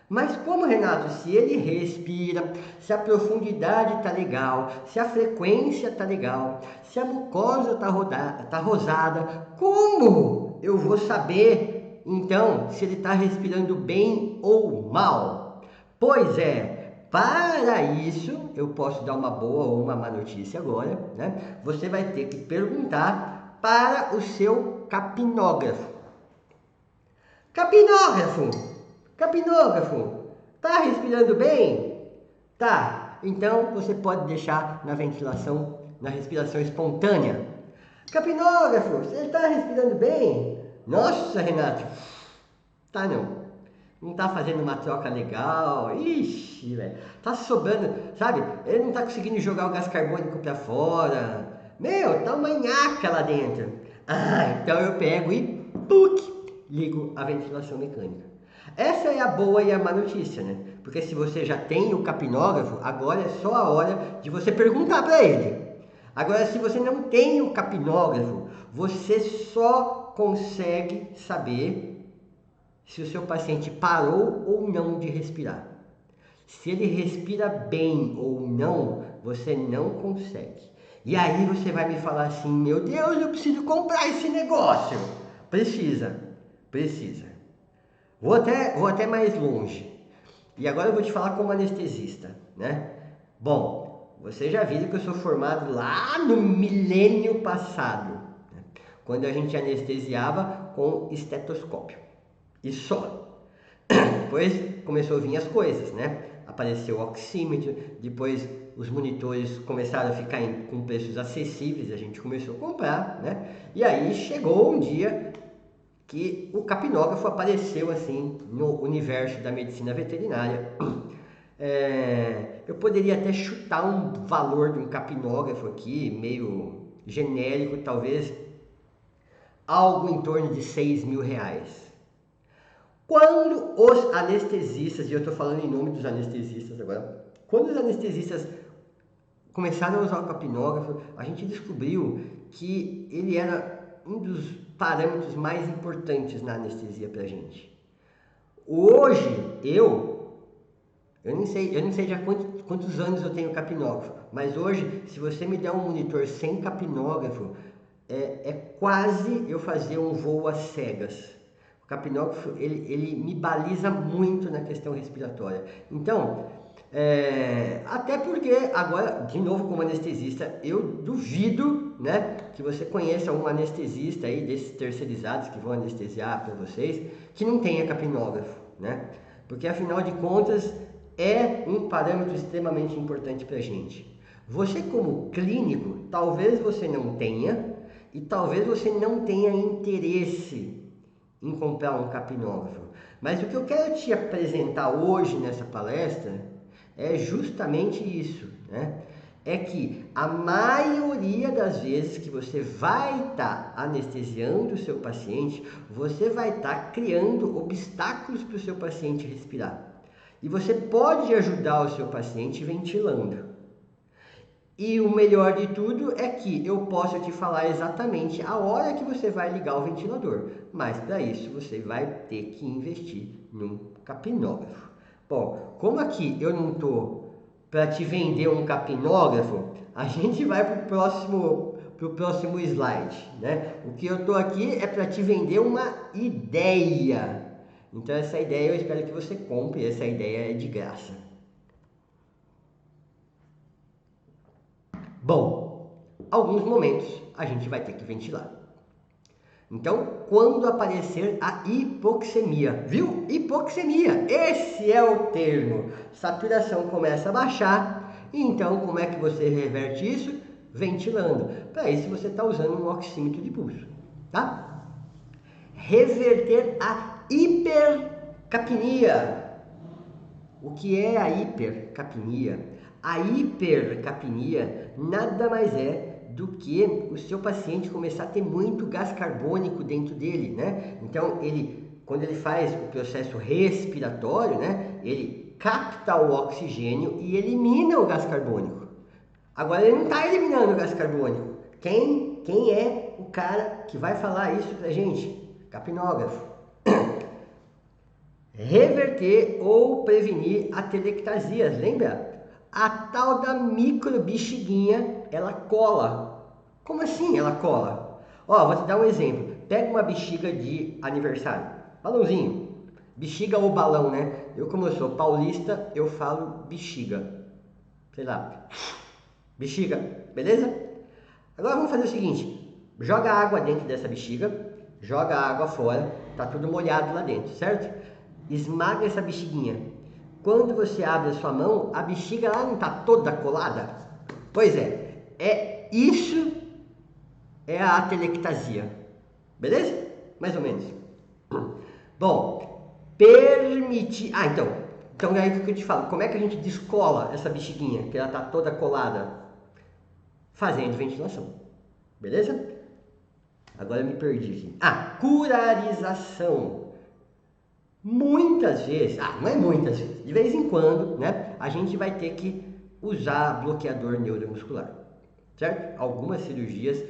Mas como, Renato, se ele respira, se a profundidade tá legal, se a frequência tá legal, se a mucosa tá rosada, como eu vou saber, então, se ele está respirando bem ou mal? Pois é, para isso, eu posso dar uma boa ou uma má notícia agora, né? Você vai ter que perguntar para o seu capnógrafo. Capnógrafo, tá respirando bem? Tá, então você pode deixar na ventilação, na respiração espontânea. Capnógrafo, você está respirando bem? Nossa, Renato, tá não. Não tá fazendo uma troca legal. Ixi, velho. Tá sobrando, sabe? Ele não tá conseguindo jogar o gás carbônico pra fora. Meu, tá uma nhaca lá dentro. Ah, então eu pego e ligo a ventilação mecânica. Essa é a boa e a má notícia, né? Porque se você já tem o capnógrafo, agora é só a hora de você perguntar para ele. Agora, se você não tem o capnógrafo, você só consegue saber se o seu paciente parou ou não de respirar. Se ele respira bem ou não, você não consegue. E aí você vai me falar assim, meu Deus, eu preciso comprar esse negócio. Precisa. Vou até mais longe. E agora eu vou te falar como anestesista, né? Bom, você já viu que eu sou formado lá no milênio passado, né? Quando a gente anestesiava com estetoscópio. E só. Depois começou a vir as coisas, né? Apareceu o oxímetro, depois os monitores começaram a ficar com preços acessíveis, a gente começou a comprar, né? E aí chegou um dia que o capnógrafo apareceu assim no universo da medicina veterinária. Eu poderia até chutar um valor de um capnógrafo aqui, meio genérico, talvez algo em torno de R$ 6.000. Quando os anestesistas, e eu estou falando em nome dos anestesistas agora, quando os anestesistas começaram a usar o capnógrafo, a gente descobriu que ele era um dos parâmetros mais importantes na anestesia para a gente. Hoje, eu não sei já quantos anos eu tenho capnógrafo, mas hoje, se você me der um monitor sem capnógrafo, é quase eu fazer um voo às cegas. O capnógrafo, ele me baliza muito na questão respiratória. Então, até porque agora, de novo como anestesista, eu duvido, né, que você conheça um anestesista aí desses terceirizados que vão anestesiar para vocês, que não tenha capnógrafo, né? Porque afinal de contas é um parâmetro extremamente importante para a gente. Você como clínico, talvez você não tenha e talvez você não tenha interesse em comprar um capnógrafo. Mas o que eu quero te apresentar hoje nessa palestra é justamente isso, né? É que a maioria das vezes que você vai estar anestesiando o seu paciente, você vai estar criando obstáculos para o seu paciente respirar. E você pode ajudar o seu paciente ventilando. E o melhor de tudo é que eu posso te falar exatamente a hora que você vai ligar o ventilador. Mas para isso você vai ter que investir num capnógrafo. Bom, como aqui eu não estou para te vender um capnógrafo, a gente vai para o próximo slide, né? O que eu estou aqui é para te vender uma ideia. Então essa ideia eu espero que você compre, essa ideia é de graça. Bom, alguns momentos a gente vai ter que ventilar. Então, quando aparecer a hipoxemia, viu? Hipoxemia, esse é o termo. Saturação começa a baixar, e então como é que você reverte isso? Ventilando. Para isso você está usando um oxímetro de pulso, tá? Reverter a hipercapnia. O que é a hipercapnia? A hipercapnia nada mais é do que o seu paciente começar a ter muito gás carbônico dentro dele, né? Então, quando ele faz o processo respiratório, né, ele capta o oxigênio e elimina o gás carbônico. Agora, ele não está eliminando o gás carbônico. Quem é o cara que vai falar isso pra gente? Capnógrafo. Reverter ou prevenir atelectasias, lembra? A tal da microbexiguinha, ela cola. Como assim ela cola? Ó, vou te dar um exemplo. Pega uma bexiga de aniversário, balãozinho. Bexiga ou balão, né? Como eu sou paulista, eu falo bexiga. Sei lá. Bexiga, beleza? Agora vamos fazer o seguinte. Joga água dentro dessa bexiga, joga a água fora, tá tudo molhado lá dentro, certo? Esmaga essa bexiguinha. Quando você abre a sua mão, a bexiga lá não está toda colada? Pois isso é a atelectasia. Beleza? Mais ou menos. Bom, permitir... então é aí que eu te falo. Como é que a gente descola essa bexiguinha, que ela está toda colada? Fazendo ventilação. Beleza? Agora eu me perdi aqui. Curarização. Muitas vezes, não é muitas vezes, de vez em quando, né, a gente vai ter que usar bloqueador neuromuscular, certo? Algumas cirurgias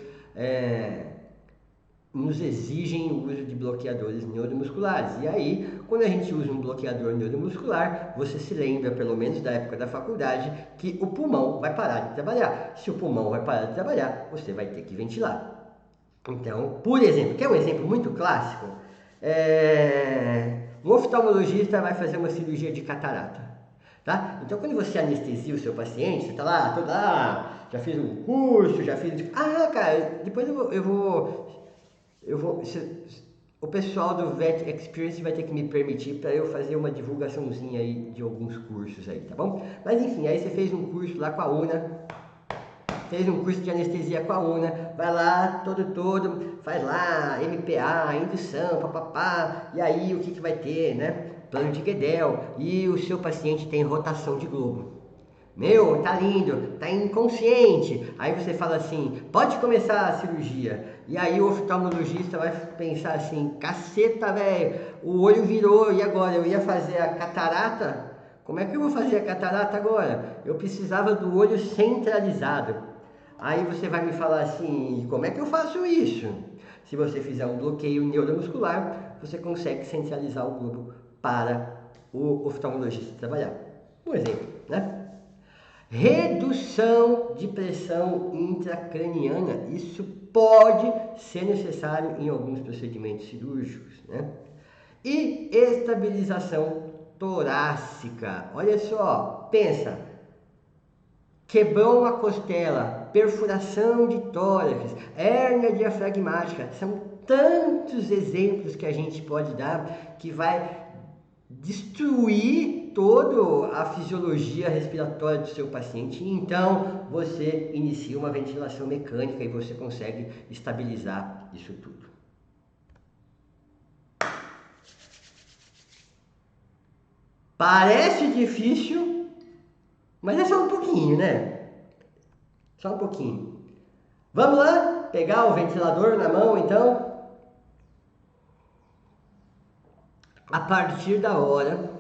nos exigem o uso de bloqueadores neuromusculares. E aí, quando a gente usa um bloqueador neuromuscular, você se lembra, pelo menos da época da faculdade, que o pulmão vai parar de trabalhar. Se o pulmão vai parar de trabalhar, você vai ter que ventilar. Então, por exemplo, quer um exemplo muito clássico? Um oftalmologista vai fazer uma cirurgia de catarata, tá? Então, quando você anestesia o seu paciente, você tá lá, já fiz um curso, já fiz... cara, depois o pessoal do Vet Experience vai ter que me permitir para eu fazer uma divulgaçãozinha aí de alguns cursos aí, tá bom? Mas enfim, aí você fez um curso lá com a UNA, fez um curso de anestesia com a UNA, vai lá, todo, faz lá, MPA, indução, papapá, e aí o que vai ter, né? Plano de Guedel, e o seu paciente tem rotação de globo. Meu, tá lindo, tá inconsciente. Aí você fala assim, pode começar a cirurgia. E aí o oftalmologista vai pensar assim, caceta, velho, o olho virou, e agora? Eu ia fazer a catarata? Como é que eu vou fazer a catarata agora? Eu precisava do olho centralizado. Aí você vai me falar assim, como é que eu faço isso? Se você fizer um bloqueio neuromuscular, você consegue centralizar o globo para o oftalmologista trabalhar. Um exemplo, né? Redução de pressão intracraniana, isso pode ser necessário em alguns procedimentos cirúrgicos, né? E estabilização torácica, olha só, pensa, quebrou uma costela, perfuração de tórax, hérnia diafragmática, são tantos exemplos que a gente pode dar que vai destruir toda a fisiologia respiratória do seu paciente. Então você inicia uma ventilação mecânica e você consegue estabilizar isso tudo. Parece difícil, mas é só um pouquinho, né? Só um pouquinho. Vamos lá? Pegar o ventilador na mão, então. A partir da hora.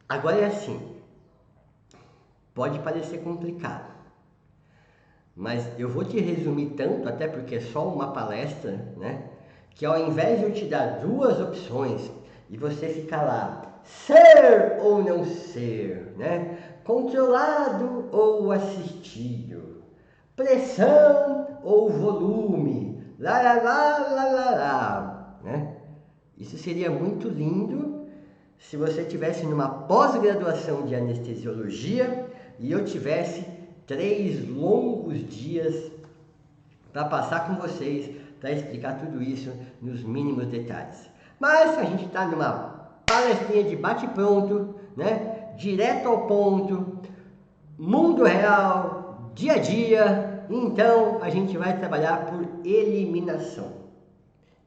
Agora é assim. Pode parecer complicado, mas eu vou te resumir tanto, até porque é só uma palestra, né? Que ao invés de eu te dar duas opções e você ficar lá, ser ou não ser, né? Controlado ou assistido, pressão ou volume, lá, lá, lá, lá, lá, lá, né? Isso seria muito lindo se você tivesse numa pós-graduação de anestesiologia e eu tivesse 3 longos dias para passar com vocês, para explicar tudo isso nos mínimos detalhes. Mas a gente está numa palestrinha de bate-pronto, né? Direto ao ponto, mundo real, dia a dia, então a gente vai trabalhar por eliminação.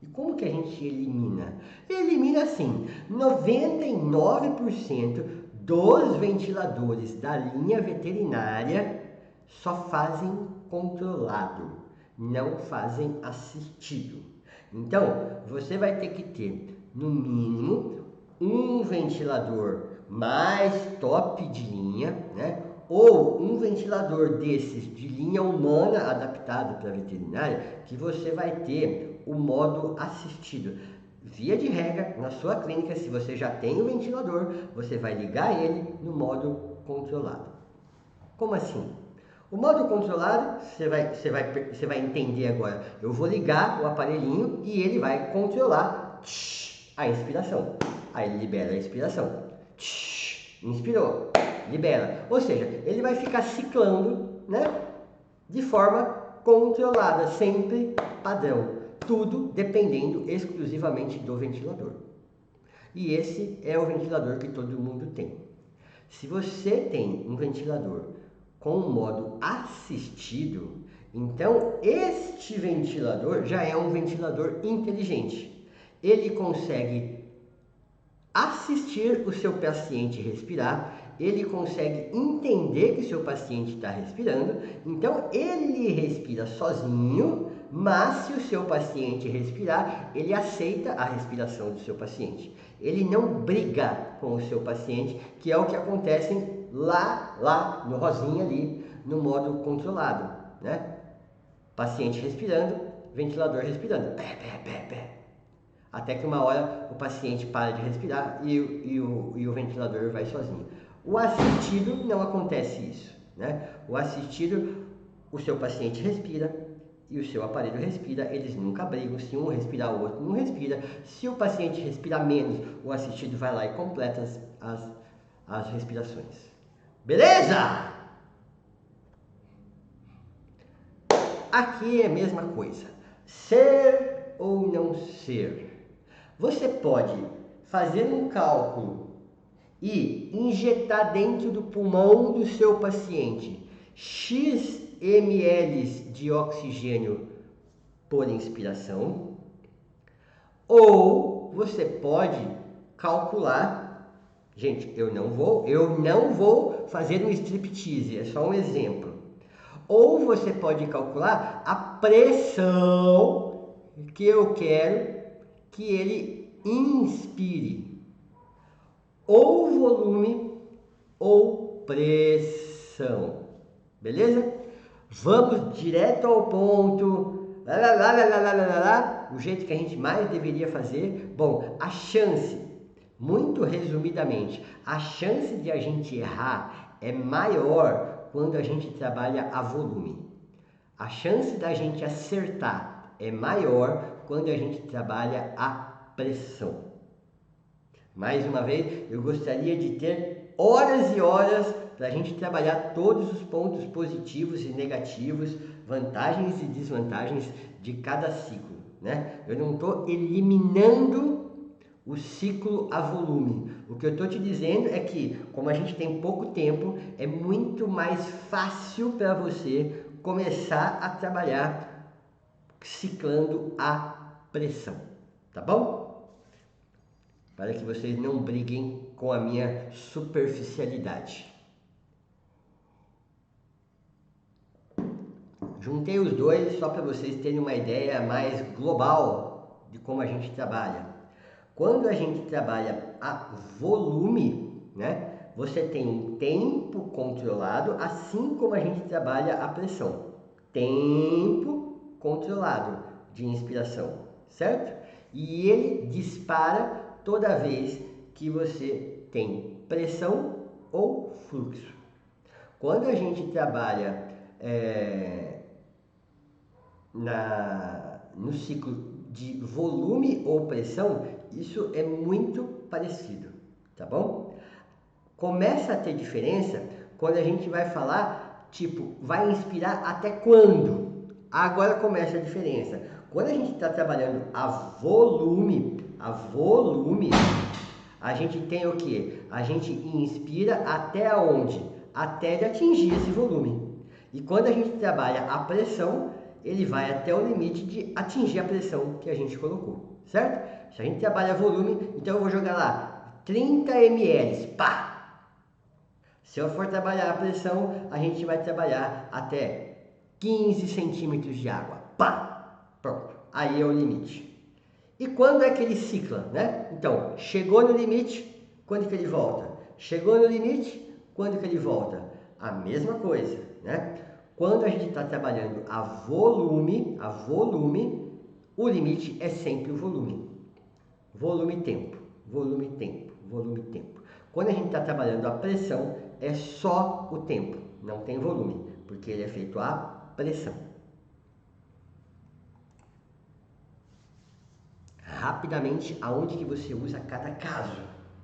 E como que a gente elimina? Elimina assim, 99% dos ventiladores da linha veterinária só fazem controlado, não fazem assistido. Então, você vai ter que ter, no mínimo, um ventilador mais top de linha, né? Ou um ventilador desses de linha humana adaptado para veterinária, que você vai ter o modo assistido. Via de regra, na sua clínica, se você já tem o ventilador, você vai ligar ele no modo controlado. Como assim? O modo controlado, você vai entender agora. Eu vou ligar o aparelhinho e ele vai controlar a inspiração. Aí ele libera a inspiração. Inspirou, libera. Ou seja, ele vai ficar ciclando, né? De forma controlada, sempre padrão. Tudo dependendo exclusivamente do ventilador. E esse é o ventilador que todo mundo tem. Se você tem um ventilador com o modo assistido, então este ventilador já é um ventilador inteligente. Ele consegue assistir o seu paciente respirar, ele consegue entender que o seu paciente está respirando, então ele respira sozinho, mas se o seu paciente respirar, ele aceita a respiração do seu paciente. Ele não briga com o seu paciente, que é o que acontece lá no rosinha ali, no modo controlado, né? Paciente respirando, ventilador respirando, pé, pé, pé, pé. Até que uma hora o paciente para de respirar e o ventilador vai sozinho. O assistido não acontece isso, né? O assistido, o seu paciente respira e o seu aparelho respira, eles nunca brigam. Se um respirar, o outro não respira. Se o paciente respirar menos, o assistido vai lá e completa as respirações. Beleza? Aqui é a mesma coisa. Ser ou não ser? Você pode fazer um cálculo e injetar dentro do pulmão do seu paciente X ml de oxigênio por inspiração, ou você pode calcular, Gente, eu não vou fazer um striptease, é só um exemplo. Ou você pode calcular a pressão que eu quero que ele inspire. Ou volume ou pressão. Beleza? Vamos direto ao ponto. O jeito que a gente mais deveria fazer. Bom, a chance, muito resumidamente, a chance de a gente errar é maior quando a gente trabalha a volume. A chance da gente acertar é maior quando a gente trabalha a pressão. Mais uma vez, eu gostaria de ter horas e horas para a gente trabalhar todos os pontos positivos e negativos, vantagens e desvantagens de cada ciclo, né? Eu não estou eliminando o ciclo a volume. O que eu estou te dizendo é que, como a gente tem pouco tempo, é muito mais fácil para você começar a trabalhar ciclando a pressão, tá bom? Para que vocês não briguem com a minha superficialidade. Juntei os dois só para vocês terem uma ideia mais global de como a gente trabalha. Quando a gente trabalha a volume, né, você tem um tempo controlado, assim como a gente trabalha a pressão. Tempo controlado de inspiração, certo? E ele dispara toda vez que você tem pressão ou fluxo. Quando a gente trabalha no ciclo de volume ou pressão, isso é muito parecido, tá bom? Começa a ter diferença quando a gente vai falar, tipo, vai inspirar até quando? Agora começa a diferença. Quando a gente está trabalhando a volume, a gente tem o que? A gente inspira até onde? Até ele atingir esse volume. E quando a gente trabalha a pressão, ele vai até o limite de atingir a pressão que a gente colocou, certo? Se a gente trabalha volume, então eu vou jogar lá 30 ml, pá! Se eu for trabalhar a pressão, a gente vai trabalhar até 15 centímetros de água, pá! Pronto, aí é o limite. E quando é que ele cicla, né? Então, chegou no limite, quando que ele volta? Chegou no limite, quando que ele volta? A mesma coisa, né? Quando a gente está trabalhando a volume, o limite é sempre o volume. Volume-tempo, volume-tempo, volume-tempo. Quando a gente está trabalhando a pressão, é só o tempo, não tem volume, porque ele é feito a pressão. Rapidamente, aonde que você usa cada caso,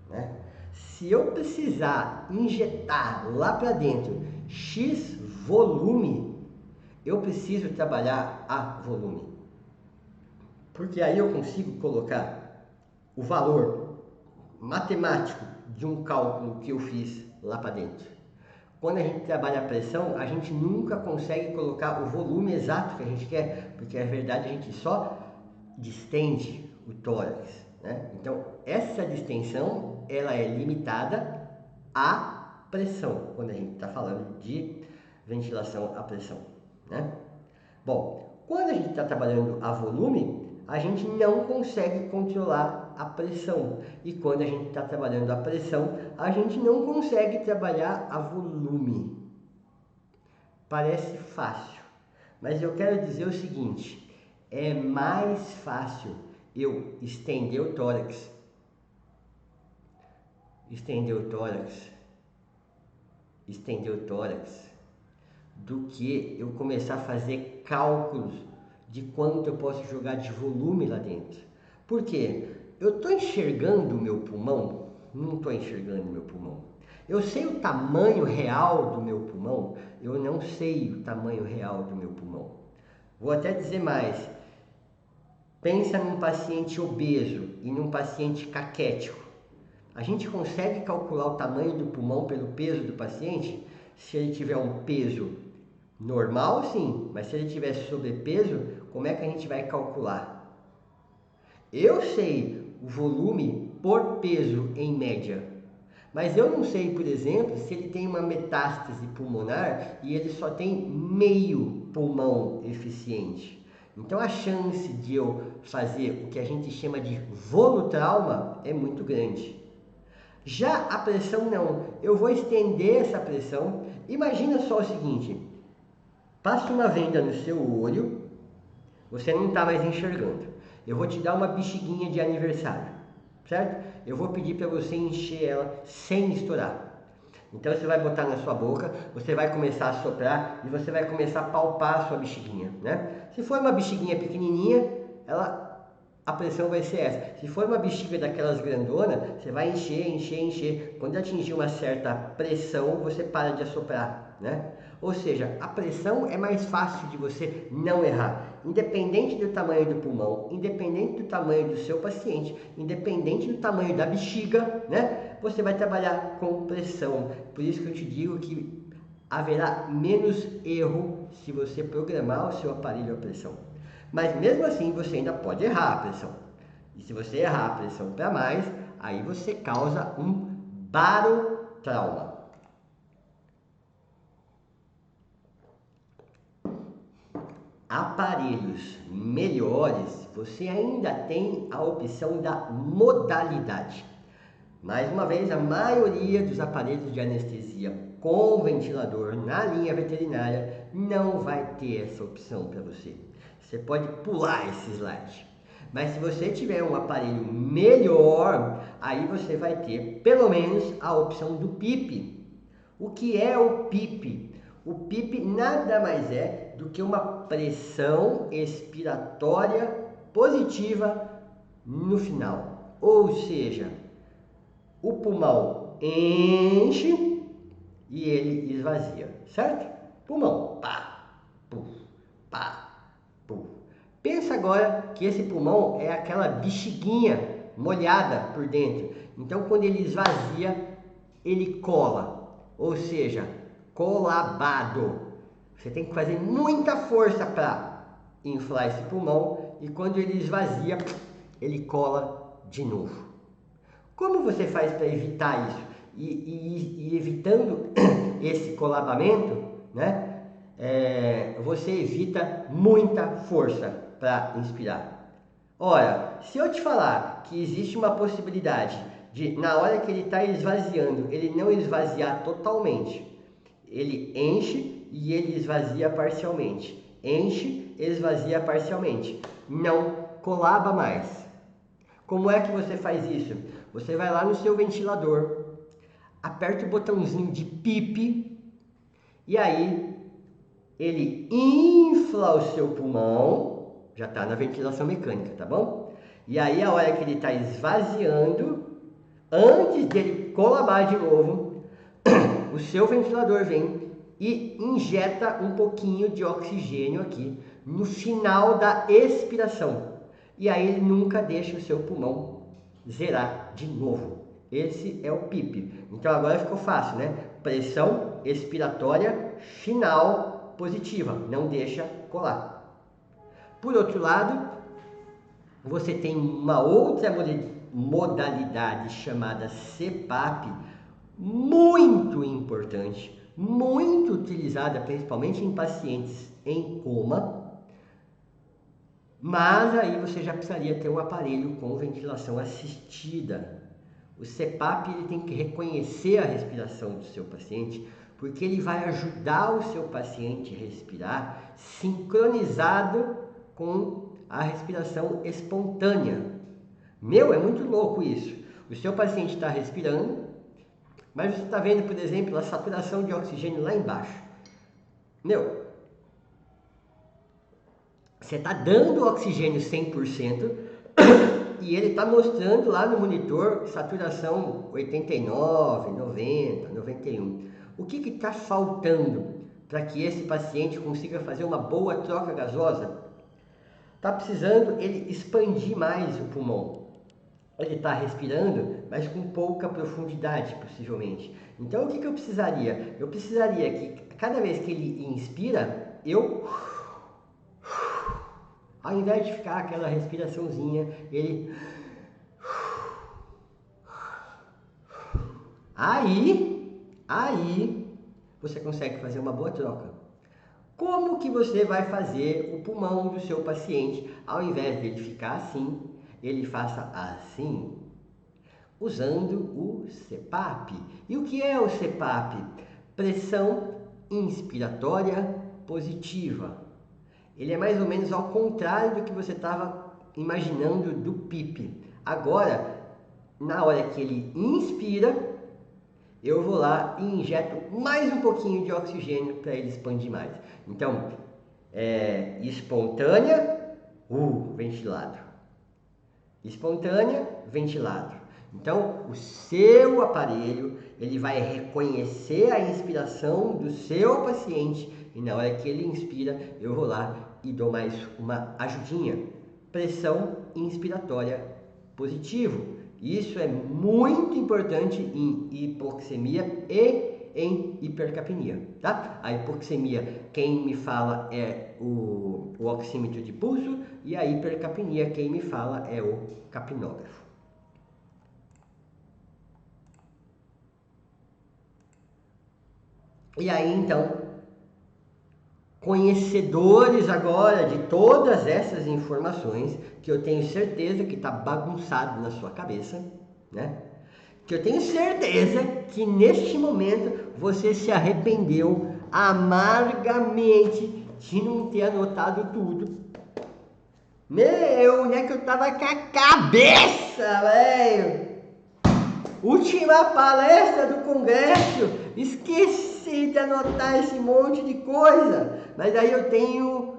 né? Se eu precisar injetar lá para dentro X volume, eu preciso trabalhar a volume. Porque aí eu consigo colocar o valor matemático de um cálculo que eu fiz lá para dentro. Quando a gente trabalha a pressão, a gente nunca consegue colocar o volume exato que a gente quer, porque na verdade a gente só distende o tórax, né? Então, essa distensão, ela é limitada à pressão, quando a gente está falando de ventilação à pressão, né? Bom, quando a gente está trabalhando a volume, a gente não consegue controlar a pressão. E quando a gente está trabalhando a pressão, a gente não consegue trabalhar a volume. Parece fácil, mas eu quero dizer o seguinte, é mais fácil eu estender o tórax, do que eu começar a fazer cálculos de quanto eu posso jogar de volume lá dentro. Por quê? Eu estou enxergando o meu pulmão? Não estou enxergando o meu pulmão. Eu sei o tamanho real do meu pulmão? Eu não sei o tamanho real do meu pulmão. Vou até dizer mais. Pensa num paciente obeso e num paciente caquético. A gente consegue calcular o tamanho do pulmão pelo peso do paciente? Se ele tiver um peso normal, sim, mas se ele tiver sobrepeso, como é que a gente vai calcular? Eu sei o volume por peso em média, Mas eu não sei, por exemplo, se ele tem uma metástase pulmonar e ele só tem meio pulmão eficiente. Então a chance de eu fazer o que a gente chama de volutrauma é muito grande. Já a pressão não, eu vou estender essa pressão. Imagina só o seguinte, passa uma venda no seu olho, você não está mais enxergando. Eu vou te dar uma bexiguinha de aniversário, certo? Eu vou pedir para você encher ela sem estourar. Então você vai botar na sua boca, você vai começar a soprar e você vai começar a palpar a sua bexiguinha, né? Se for uma bexiguinha pequenininha, a pressão vai ser essa. Se for uma bexiga daquelas grandona, você vai encher, encher, encher. Quando atingir uma certa pressão, você para de assoprar, né? Ou seja, a pressão é mais fácil de você não errar. Independente do tamanho do pulmão, independente do tamanho do seu paciente, independente do tamanho da bexiga, né? Você vai trabalhar com pressão. Por isso que eu te digo que haverá menos erro se você programar o seu aparelho à pressão. Mas mesmo assim você ainda pode errar a pressão. E se você errar a pressão para mais, aí você causa um barotrauma. Aparelhos melhores, você ainda tem a opção da modalidade. Mais uma vez, a maioria dos aparelhos de anestesia com ventilador na linha veterinária não vai ter essa opção para você. Você pode pular esse slide. Mas se você tiver um aparelho melhor, aí você vai ter pelo menos a opção do PIP. O que é o PIP? O PIP nada mais é do que uma pressão expiratória positiva no final. Ou seja, o pulmão enche e ele esvazia, certo? Pulmão, pá, puf, pá, puf. Pensa agora que esse pulmão é aquela bexiguinha molhada por dentro. Então, quando ele esvazia, ele cola, ou seja, colabado. Você tem que fazer muita força para inflar esse pulmão e quando ele esvazia, ele cola de novo. Como você faz para evitar isso? E evitando esse colabamento, né? Você evita muita força para inspirar. Ora, se eu te falar que existe uma possibilidade de, na hora que ele está esvaziando, ele não esvaziar totalmente, ele enche e ele esvazia parcialmente. Enche, esvazia parcialmente. Não colaba mais. Como é que você faz isso? Você vai lá no seu ventilador, aperta o botãozinho de PIP e aí ele infla o seu pulmão, já está na ventilação mecânica, tá bom? E aí a hora que ele está esvaziando, antes dele colabar de novo, o seu ventilador vem e injeta um pouquinho de oxigênio aqui no final da expiração. E aí ele nunca deixa o seu pulmão zerar de novo. Esse é o PIP. Então agora ficou fácil, né? Pressão expiratória final positiva, não deixa colar. Por outro lado, você tem uma outra modalidade chamada CPAP, muito importante, muito utilizada principalmente em pacientes em coma, mas aí você já precisaria ter um aparelho com ventilação assistida. O CPAP ele tem que reconhecer a respiração do seu paciente, porque ele vai ajudar o seu paciente a respirar sincronizado com a respiração espontânea. É muito louco isso. O seu paciente está respirando, mas você está vendo, por exemplo, a saturação de oxigênio lá embaixo. Você está dando oxigênio 100% e ele está mostrando lá no monitor saturação 89, 90, 91. O que está faltando para que esse paciente consiga fazer uma boa troca gasosa? Está precisando ele expandir mais o pulmão. Ele está respirando, mas com pouca profundidade, possivelmente. Então, o que eu precisaria? Eu precisaria que cada vez que ele inspira, ao invés de ficar aquela respiraçãozinha, ele aí você consegue fazer uma boa troca. Como que você vai fazer o pulmão do seu paciente, ao invés de ele ficar assim, ele faça assim? Usando o CPAP. E o que é o CPAP? Pressão inspiratória positiva. Ele é mais ou menos ao contrário do que você estava imaginando do PIP. Agora, na hora que ele inspira, eu vou lá e injeto mais um pouquinho de oxigênio para ele expandir mais. Então, espontânea, ventilado. Espontânea, ventilado. Então, o seu aparelho, ele vai reconhecer a inspiração do seu paciente e na hora que ele inspira, eu vou lá e dou mais uma ajudinha. Pressão inspiratória positivo. Isso é muito importante em hipoxemia e em hipercapnia, tá? A hipoxemia, quem me fala é o oxímetro de pulso e a hipercapnia, quem me fala é o capnógrafo. E aí, então, conhecedores agora de todas essas informações, que eu tenho certeza que está bagunçado na sua cabeça, né? Que eu tenho certeza que neste momento você se arrependeu amargamente de não ter anotado tudo. Meu, onde é que eu tava com a cabeça, velho? Última palestra do congresso, esqueci de anotar esse monte de coisa. Mas aí eu tenho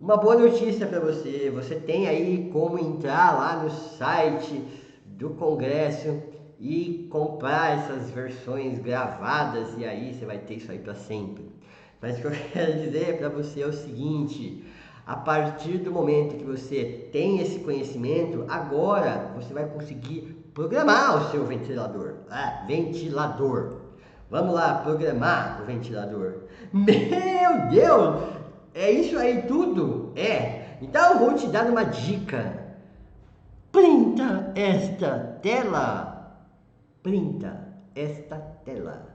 uma boa notícia para você. Você tem aí como entrar lá no site do congresso e comprar essas versões gravadas e aí você vai ter isso aí para sempre. Mas o que eu quero dizer para você é o seguinte: a partir do momento que você tem esse conhecimento, agora você vai conseguir programar o seu ventilador. Ventilador. Vamos lá, programar o ventilador. Meu Deus! É isso aí tudo? Então eu vou te dar uma dica. Printa esta tela. Printa esta tela.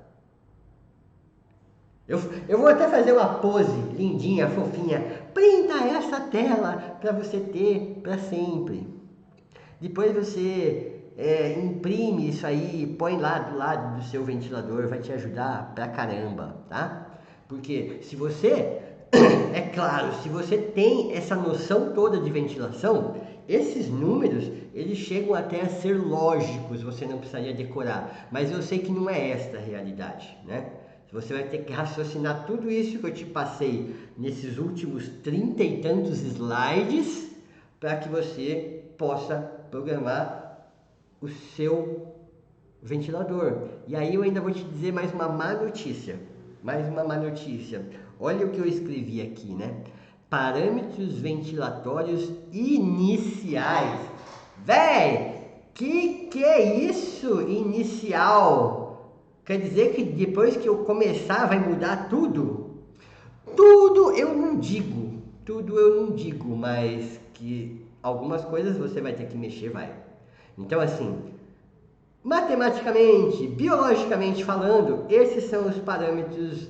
Eu vou até fazer uma pose lindinha, fofinha. Printa essa tela para você ter para sempre. Depois você imprime isso aí, põe lá do lado do seu ventilador, vai te ajudar pra caramba, tá? Porque se você, é claro, se você tem essa noção toda de ventilação, esses números, eles chegam até a ser lógicos, você não precisaria decorar. Mas eu sei que não é esta a realidade, né? Você vai ter que raciocinar tudo isso que eu te passei nesses últimos 30 e tantos slides para que você possa programar o seu ventilador. E aí eu ainda vou te dizer mais uma má notícia. Olha o que eu escrevi aqui, né? Parâmetros ventilatórios iniciais. Véi, que é isso, inicial? Quer dizer que depois que eu começar vai mudar tudo? Tudo eu não digo, mas que algumas coisas você vai ter que mexer, vai. Então assim, matematicamente, biologicamente falando, esses são os parâmetros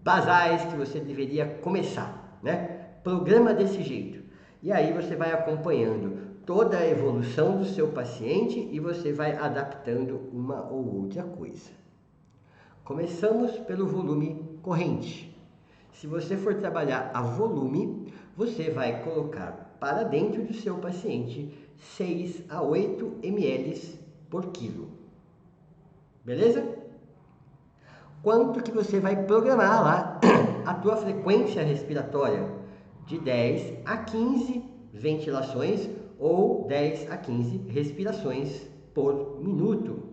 basais que você deveria começar, né? Programa desse jeito. E aí você vai acompanhando toda a evolução do seu paciente e você vai adaptando uma ou outra coisa. Começamos pelo volume corrente. Se você for trabalhar a volume, você vai colocar para dentro do seu paciente 6 a 8 ml por quilo. Beleza? Quanto que você vai programar lá a tua frequência respiratória? De 10 a 15 ventilações ou 10 a 15 respirações por minuto.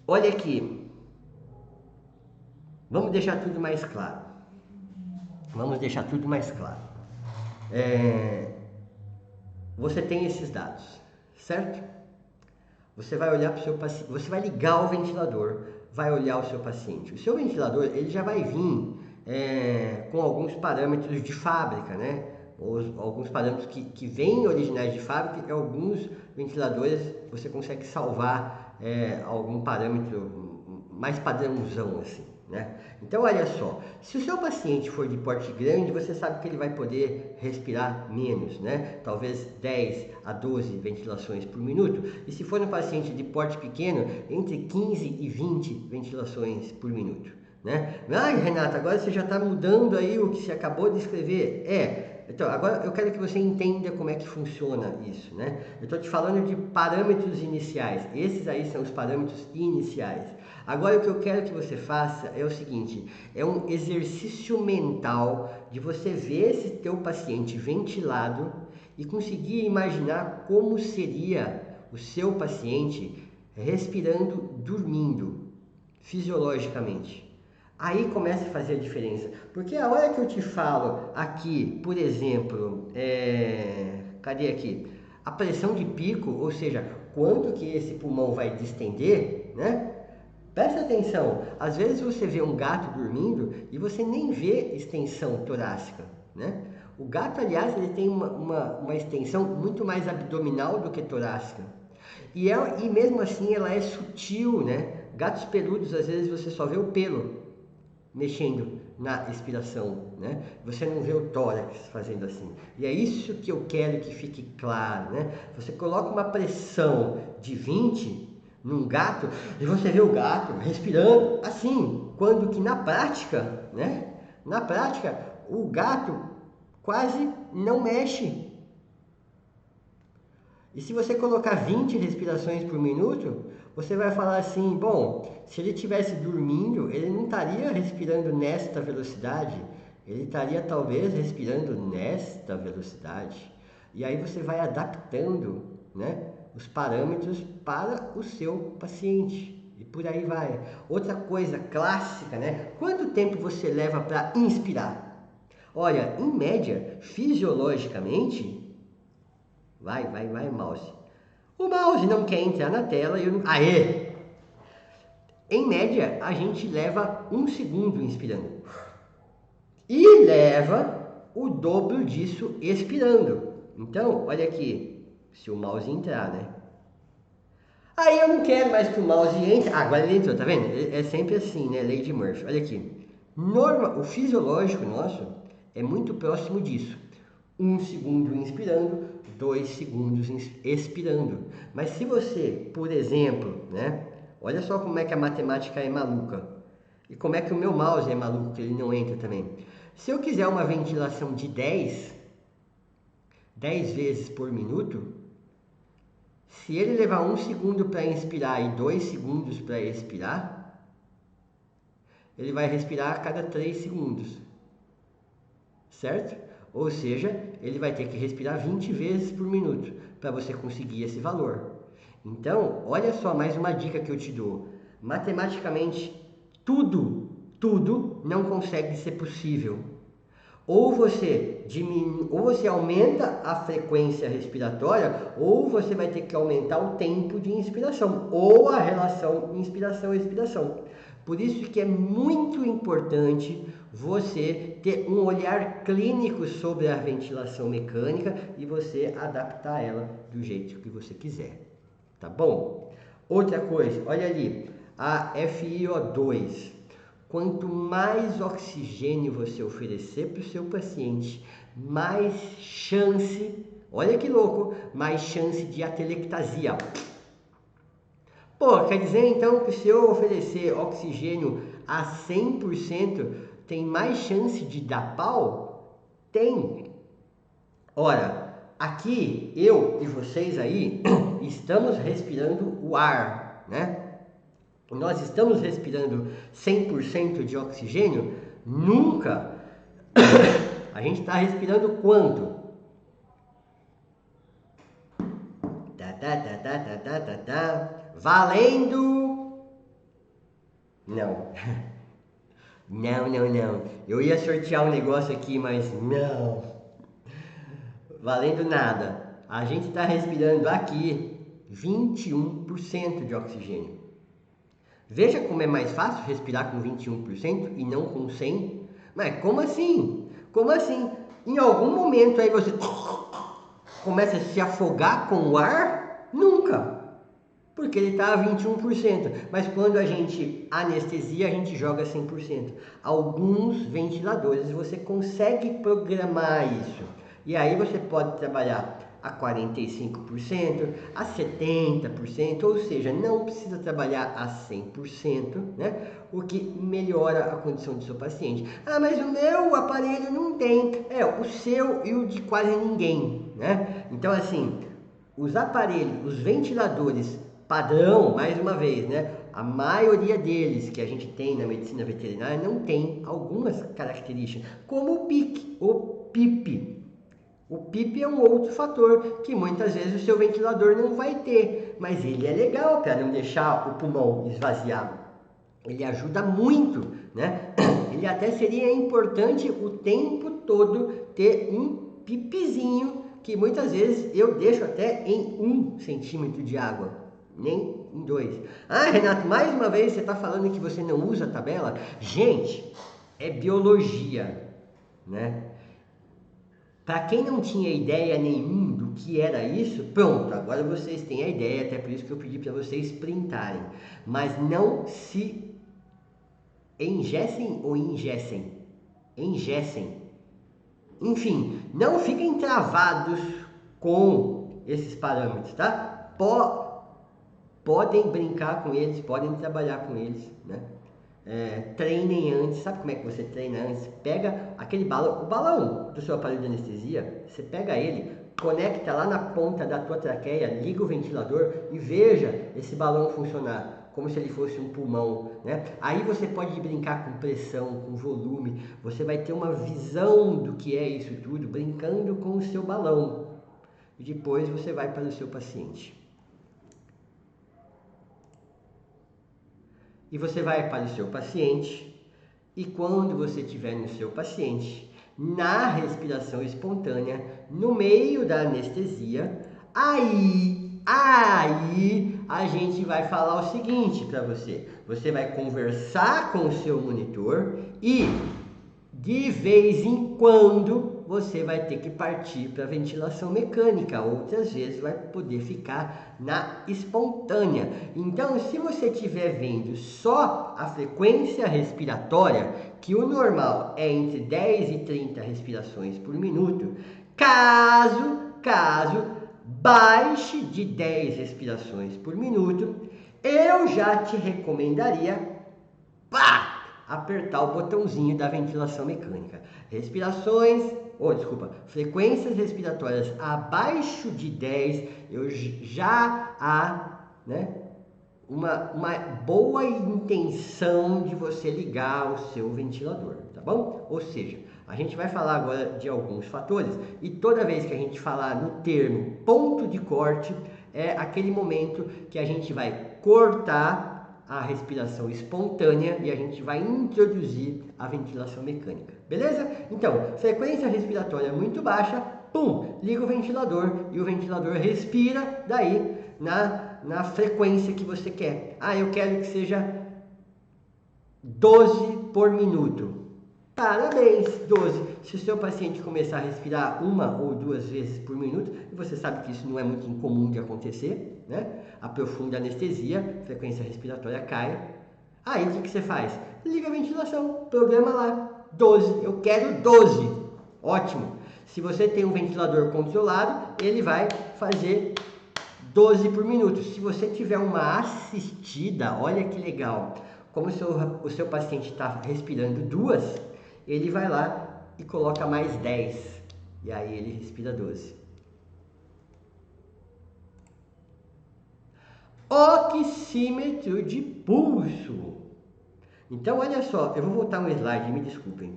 Olha aqui, vamos deixar tudo mais claro. Você tem esses dados, certo? Você vai olhar para o seu paciente, você vai ligar o ventilador, vai olhar o seu paciente. O seu ventilador ele já vai vir com alguns parâmetros de fábrica, né? Alguns parâmetros que vêm originais de fábrica, e alguns ventiladores você consegue salvar algum parâmetro mais padrãozão assim, né? Então olha só, se o seu paciente for de porte grande, você sabe que ele vai poder respirar menos, né? Talvez 10 a 12 ventilações por minuto. E se for um paciente de porte pequeno, entre 15 e 20 ventilações por minuto, né? Ai, Renata, agora você já está mudando aí o que você acabou de escrever. Então, agora eu quero que você entenda como é que funciona isso, né? Eu estou te falando de parâmetros iniciais. Esses aí são os parâmetros iniciais. Agora o que eu quero que você faça é o seguinte, é um exercício mental de você ver esse teu paciente ventilado e conseguir imaginar como seria o seu paciente respirando, dormindo, fisiologicamente. Aí começa a fazer a diferença, porque a hora que eu te falo aqui, por exemplo, cadê aqui? A pressão de pico, ou seja, quanto que esse pulmão vai distender, né? Presta atenção, às vezes você vê um gato dormindo e você nem vê extensão torácica, né? O gato, aliás, ele tem uma extensão muito mais abdominal do que torácica. E mesmo assim ela é sutil, né? Gatos peludos, às vezes você só vê o pelo mexendo na expiração, né? Você não vê o tórax fazendo assim. E é isso que eu quero que fique claro, né? Você coloca uma pressão de 20 num gato e você vê o gato respirando assim, quando que na prática, né? Na prática, o gato quase não mexe. E se você colocar 20 respirações por minuto, você vai falar assim, bom, se ele estivesse dormindo, ele não estaria respirando nesta velocidade, ele estaria talvez respirando nesta velocidade. E aí você vai adaptando, né, os parâmetros para o seu paciente. E por aí vai. Outra coisa clássica, né? Quanto tempo você leva para inspirar? Olha, em média, fisiologicamente, vai, mouse. O mouse não quer entrar na tela e eu não... Aê! Em média, a gente leva 1 segundo inspirando. E leva o dobro disso expirando. Então, olha aqui. Se o mouse entrar, né? Aí eu não quero mais que o mouse entre. Ah, agora ele entrou, tá vendo? É sempre assim, né? Lei de Murphy. Olha aqui. O fisiológico nosso é muito próximo disso. 1 segundo inspirando, 2 segundos expirando. Mas se você, por exemplo, né? Olha só como é que a matemática é maluca. E como é que o meu mouse é maluco, que ele não entra também. Se eu quiser uma ventilação de 10 vezes por minuto, se ele levar 1 segundo para inspirar e 2 segundos para expirar, ele vai respirar a cada 3 segundos. Certo? Ou seja, ele vai ter que respirar 20 vezes por minuto para você conseguir esse valor. Então, olha só mais uma dica que eu te dou. Matematicamente, tudo não consegue ser possível. Ou você aumenta a frequência respiratória, ou você vai ter que aumentar o tempo de inspiração, ou a relação inspiração-expiração. Por isso que é muito importante você ter um olhar clínico sobre a ventilação mecânica e você adaptar ela do jeito que você quiser. Tá bom? Outra coisa, olha ali, a FiO2. Quanto mais oxigênio você oferecer para o seu paciente, mais chance, olha que louco, mais chance de atelectasia. Pô, quer dizer então que se eu oferecer oxigênio a 100%, tem mais chance de dar pau? Tem. Ora, aqui eu e vocês aí estamos respirando o ar, né? Nós estamos respirando 100% de oxigênio? Nunca! A gente está respirando quanto? Valendo! Não. Não. Eu ia sortear um negócio aqui, mas não. Valendo nada. A gente está respirando aqui 21% de oxigênio. Veja como é mais fácil respirar com 21% e não com 100%. Mas como assim? Como assim? Em algum momento aí você começa a se afogar com o ar? Nunca, porque ele está a 21%, mas quando a gente anestesia, a gente joga 100%. Alguns ventiladores você consegue programar isso, e aí você pode trabalhar a 45%, a 70%, ou seja, não precisa trabalhar a 100%, né? O que melhora a condição do seu paciente. Ah, mas o meu aparelho não tem. O seu e o de quase ninguém, né? Então, assim, os aparelhos, os ventiladores padrão, mais uma vez, né? A maioria deles que a gente tem na medicina veterinária não tem algumas características, como o PIC, o PIP. O PIP é um outro fator que muitas vezes o seu ventilador não vai ter, mas ele é legal para não deixar o pulmão esvaziado. Ele ajuda muito, né? Ele até seria importante o tempo todo ter um pipizinho, que muitas vezes eu deixo até em 1 centímetro de água, nem em 2. Ah, Renato, mais uma vez você está falando que você não usa a tabela? Gente, é biologia, né? Para quem não tinha ideia nenhuma do que era isso, pronto, agora vocês têm a ideia, até por isso que eu pedi para vocês printarem. Mas não se engessem ou ingessem. Engessem. Enfim, não fiquem travados com esses parâmetros, tá? Podem brincar com eles, podem trabalhar com eles, né? Treinem antes. Sabe como é que você treina antes? Pega aquele balão, o balão do seu aparelho de anestesia, você pega ele, conecta lá na ponta da tua traqueia, liga o ventilador e veja esse balão funcionar, como se ele fosse um pulmão, né? Aí você pode brincar com pressão, com volume, você vai ter uma visão do que é isso tudo, brincando com o seu balão. E depois você vai para o seu paciente. E você vai para o seu paciente, e quando você estiver no seu paciente, na respiração espontânea, no meio da anestesia, aí a gente vai falar o seguinte para você. Você vai conversar com o seu monitor e, de vez em quando, você vai ter que partir para a ventilação mecânica, outras vezes vai poder ficar na espontânea. Então, se você estiver vendo só a frequência respiratória, que o normal é entre 10 e 30 respirações por minuto, caso baixe de 10 respirações por minuto, eu já te recomendaria apertar o botãozinho da ventilação mecânica. Frequências respiratórias abaixo de 10, já há, né, uma boa intenção de você ligar o seu ventilador, tá bom? Ou seja, a gente vai falar agora de alguns fatores, e toda vez que a gente falar no termo ponto de corte, é aquele momento que a gente vai cortar a respiração espontânea e a gente vai introduzir a ventilação mecânica, beleza? Então, frequência respiratória muito baixa, liga o ventilador e o ventilador respira daí na frequência que você quer. Eu quero que seja 12 por minuto. Parabéns, 12. Se o seu paciente começar a respirar 1 ou 2 vezes por minuto, e você sabe que isso não é muito incomum de acontecer, né? Aprofunda a anestesia, frequência respiratória cai. Aí o que você faz? Liga a ventilação, programa lá, 12. Eu quero 12. Ótimo. Se você tem um ventilador controlado, ele vai fazer 12 por minuto. Se você tiver uma assistida, olha que legal. Como o seu paciente está respirando 2, ele vai lá e coloca mais 10. E aí ele respira 12. Oxímetro de pulso. Então, olha só, eu vou voltar um slide, me desculpem.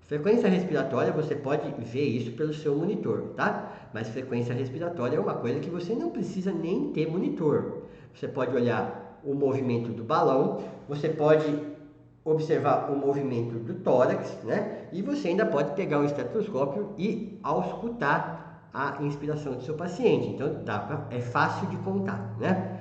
Frequência respiratória, você pode ver isso pelo seu monitor, tá? Mas frequência respiratória é uma coisa que você não precisa nem ter monitor. Você pode olhar o movimento do balão, você pode observar o movimento do tórax, né? E você ainda pode pegar o estetoscópio e auscultar a inspiração do seu paciente. Então, é fácil de contar, né?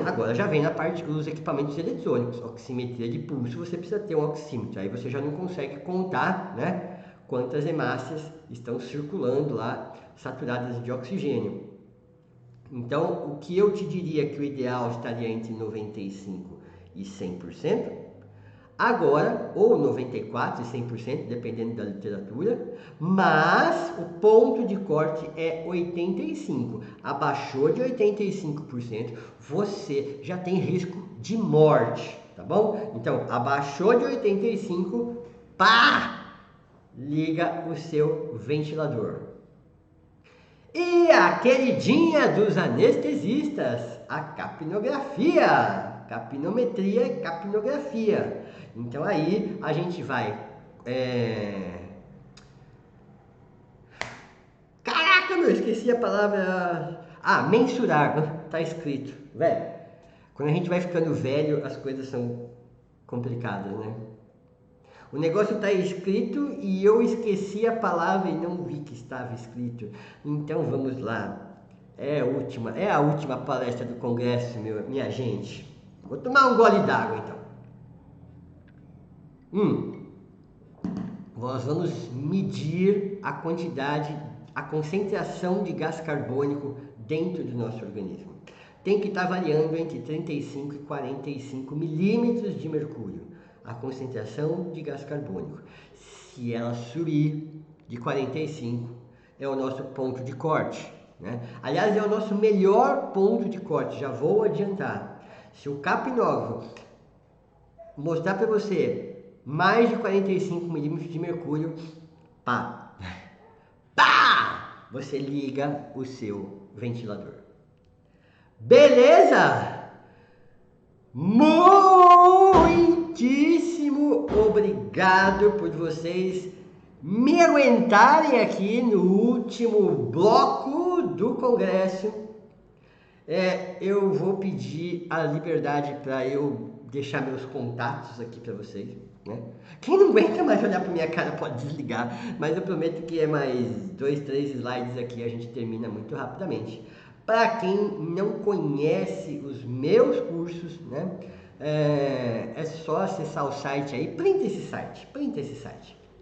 Agora já vem na parte dos equipamentos eletrônicos, oximetria de pulso, você precisa ter um oxímetro, aí você já não consegue contar, né, quantas hemácias estão circulando lá, saturadas de oxigênio. Então, o que eu te diria que o ideal estaria entre 95% e 100%, agora, ou 94% e 100%, dependendo da literatura, mas o ponto de corte é 85%. Abaixou de 85%, você já tem risco de morte, tá bom? Então, abaixou de 85%, pá! Liga o seu ventilador. E a queridinha dos anestesistas, a capnografia, capnometria e capnografia. Então aí a gente vai... Caraca, meu, esqueci a palavra... mensurar, tá escrito. Velho, quando a gente vai ficando velho, as coisas são complicadas, né? O negócio está escrito e eu esqueci a palavra e não vi que estava escrito. Então vamos lá. É a última palestra do congresso, minha gente. Vou tomar um gole d'água então. Nós vamos medir a quantidade, a concentração de gás carbônico dentro do nosso organismo. Tem que estar variando entre 35 e 45 milímetros de mercúrio, a concentração de gás carbônico. Se ela subir de 45, é o nosso ponto de corte, né? Aliás, é o nosso melhor ponto de corte, já vou adiantar. Se o capnógrafo mostrar para você mais de 45 milímetros de mercúrio, pá, você liga o seu ventilador. Beleza? Muitíssimo obrigado por vocês me aguentarem aqui no último bloco do congresso. Eu vou pedir a liberdade para eu deixar meus contatos aqui para vocês, né? Quem não aguenta mais olhar para minha cara pode desligar, mas eu prometo que é mais 2, 3 slides aqui, a gente termina muito rapidamente. Para quem não conhece os meus cursos, né? É só acessar o site aí, printa esse site.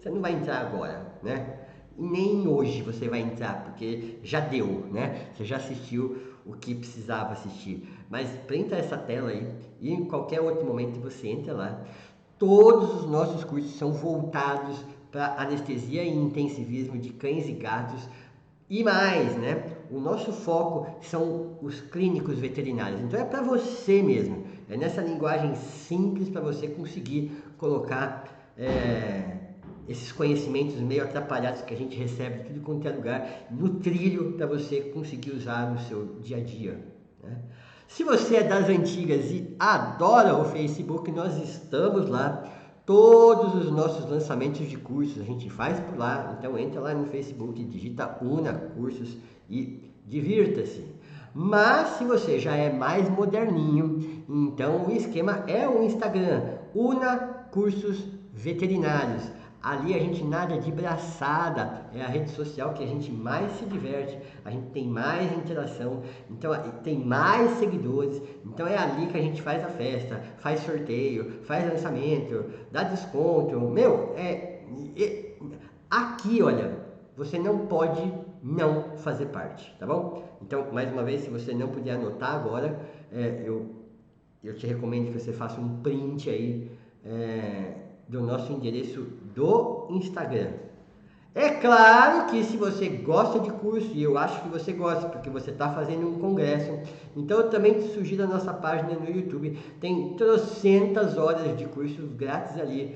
Você não vai entrar agora, né? E nem hoje você vai entrar, porque já deu, né? Você já assistiu o que precisava assistir. Mas printa essa tela aí e em qualquer outro momento você entra lá. Todos os nossos cursos são voltados para anestesia e intensivismo de cães e gatos. E mais, né? O nosso foco são os clínicos veterinários. Então é para você mesmo. É nessa linguagem simples para você conseguir colocar esses conhecimentos meio atrapalhados que a gente recebe de tudo quanto é lugar no trilho para você conseguir usar no seu dia a dia, né? Se você é das antigas e adora o Facebook, nós estamos lá. Todos os nossos lançamentos de cursos a gente faz por lá. Então entra lá no Facebook, digita Una Cursos e divirta-se. Mas se você já é mais moderninho, então o esquema é o Instagram, Una Cursos Veterinários. Ali a gente nada de braçada, é a rede social que a gente mais se diverte, a gente tem mais interação, então tem mais seguidores, então é ali que a gente faz a festa, faz sorteio, faz lançamento, dá desconto, aqui olha, você não pode não fazer parte, tá bom? Então, mais uma vez, se você não puder anotar agora, eu te recomendo que você faça um print aí, do nosso endereço do Instagram. É claro que se você gosta de curso, e eu acho que você gosta, porque você está fazendo um congresso, então eu também te sugiro a nossa página no YouTube, tem trocentas horas de cursos grátis ali.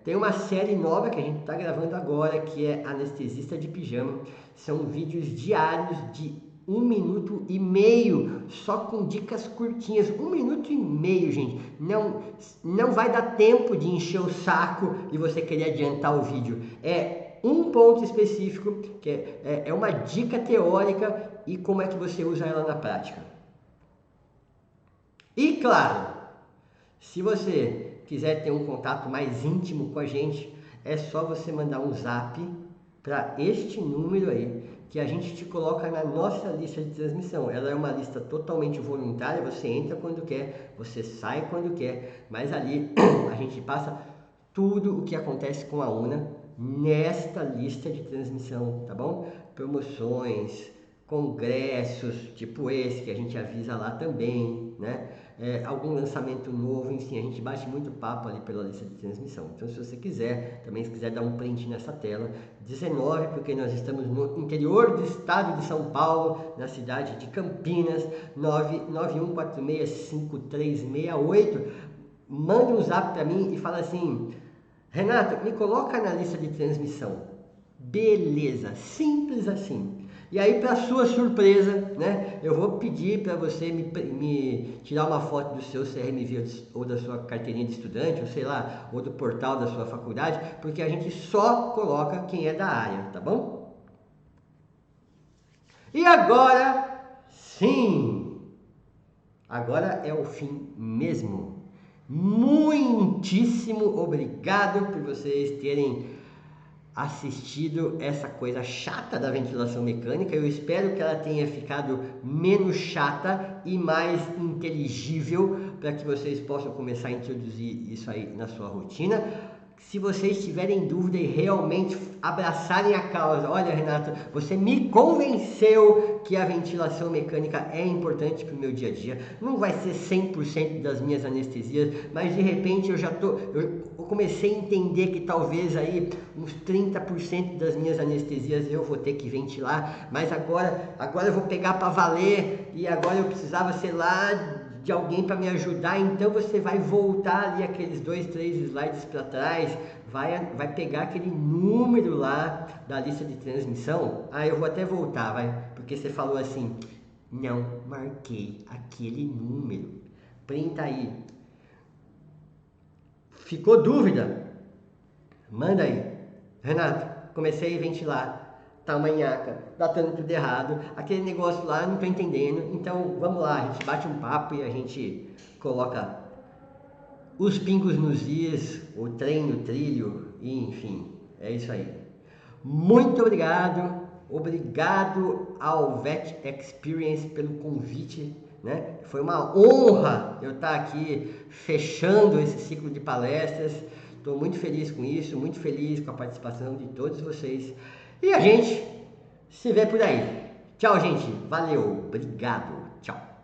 Tem uma série nova que a gente está gravando agora, que é Anestesista de Pijama. São vídeos diários de 1 minuto e meio, só com dicas curtinhas. 1 minuto e meio, gente. Não vai dar tempo de encher o saco e você querer adiantar o vídeo. É um ponto específico, que é uma dica teórica e como é que você usa ela na prática. E claro, se você quiser ter um contato mais íntimo com a gente, é só você mandar um zap para este número aí, que a gente te coloca na nossa lista de transmissão. Ela é uma lista totalmente voluntária, você entra quando quer, você sai quando quer, mas ali a gente passa tudo o que acontece com a UNA nesta lista de transmissão, tá bom? Promoções, congressos, tipo esse que a gente avisa lá também, né? Algum lançamento novo, enfim, a gente bate muito papo ali pela lista de transmissão. Então, se você quiser, também se quiser dar um print nessa tela, 19, porque nós estamos no interior do estado de São Paulo, na cidade de Campinas, 991465368. Manda um zap para mim e fala assim: Renato, me coloca na lista de transmissão. Beleza, simples assim. E aí, para sua surpresa, né, eu vou pedir para você me tirar uma foto do seu CRMV ou da sua carteirinha de estudante, ou sei lá, ou do portal da sua faculdade, porque a gente só coloca quem é da área, tá bom? E agora, sim, agora é o fim mesmo. Muitíssimo obrigado por vocês terem assistido essa coisa chata da ventilação mecânica. Eu espero que ela tenha ficado menos chata e mais inteligível para que vocês possam começar a introduzir isso aí na sua rotina. Se vocês tiverem dúvida e realmente abraçarem a causa, olha, Renato, você me convenceu que a ventilação mecânica é importante para o meu dia a dia. Não vai ser 100% das minhas anestesias, mas de repente eu comecei a entender que talvez aí uns 30% das minhas anestesias eu vou ter que ventilar, mas agora eu vou pegar para valer e agora eu precisava, sei lá, de alguém para me ajudar. Então você vai voltar ali aqueles 2, 3 slides para trás, vai pegar aquele número lá da lista de transmissão. Eu vou até voltar, porque você falou assim, não marquei aquele número. Printa aí. Ficou dúvida? Manda aí. Renato, comecei a ventilar. Tamanhaca, tá dando tudo errado, aquele negócio lá não tô entendendo, então vamos lá, a gente bate um papo e a gente coloca os pingos nos is, o trem no trilho, e enfim, é isso aí. Muito obrigado ao Vet Experience pelo convite, né? Foi uma honra eu estar aqui fechando esse ciclo de palestras. Estou muito feliz com isso, muito feliz com a participação de todos vocês. E a gente se vê por aí. Tchau, gente. Valeu. Obrigado. Tchau.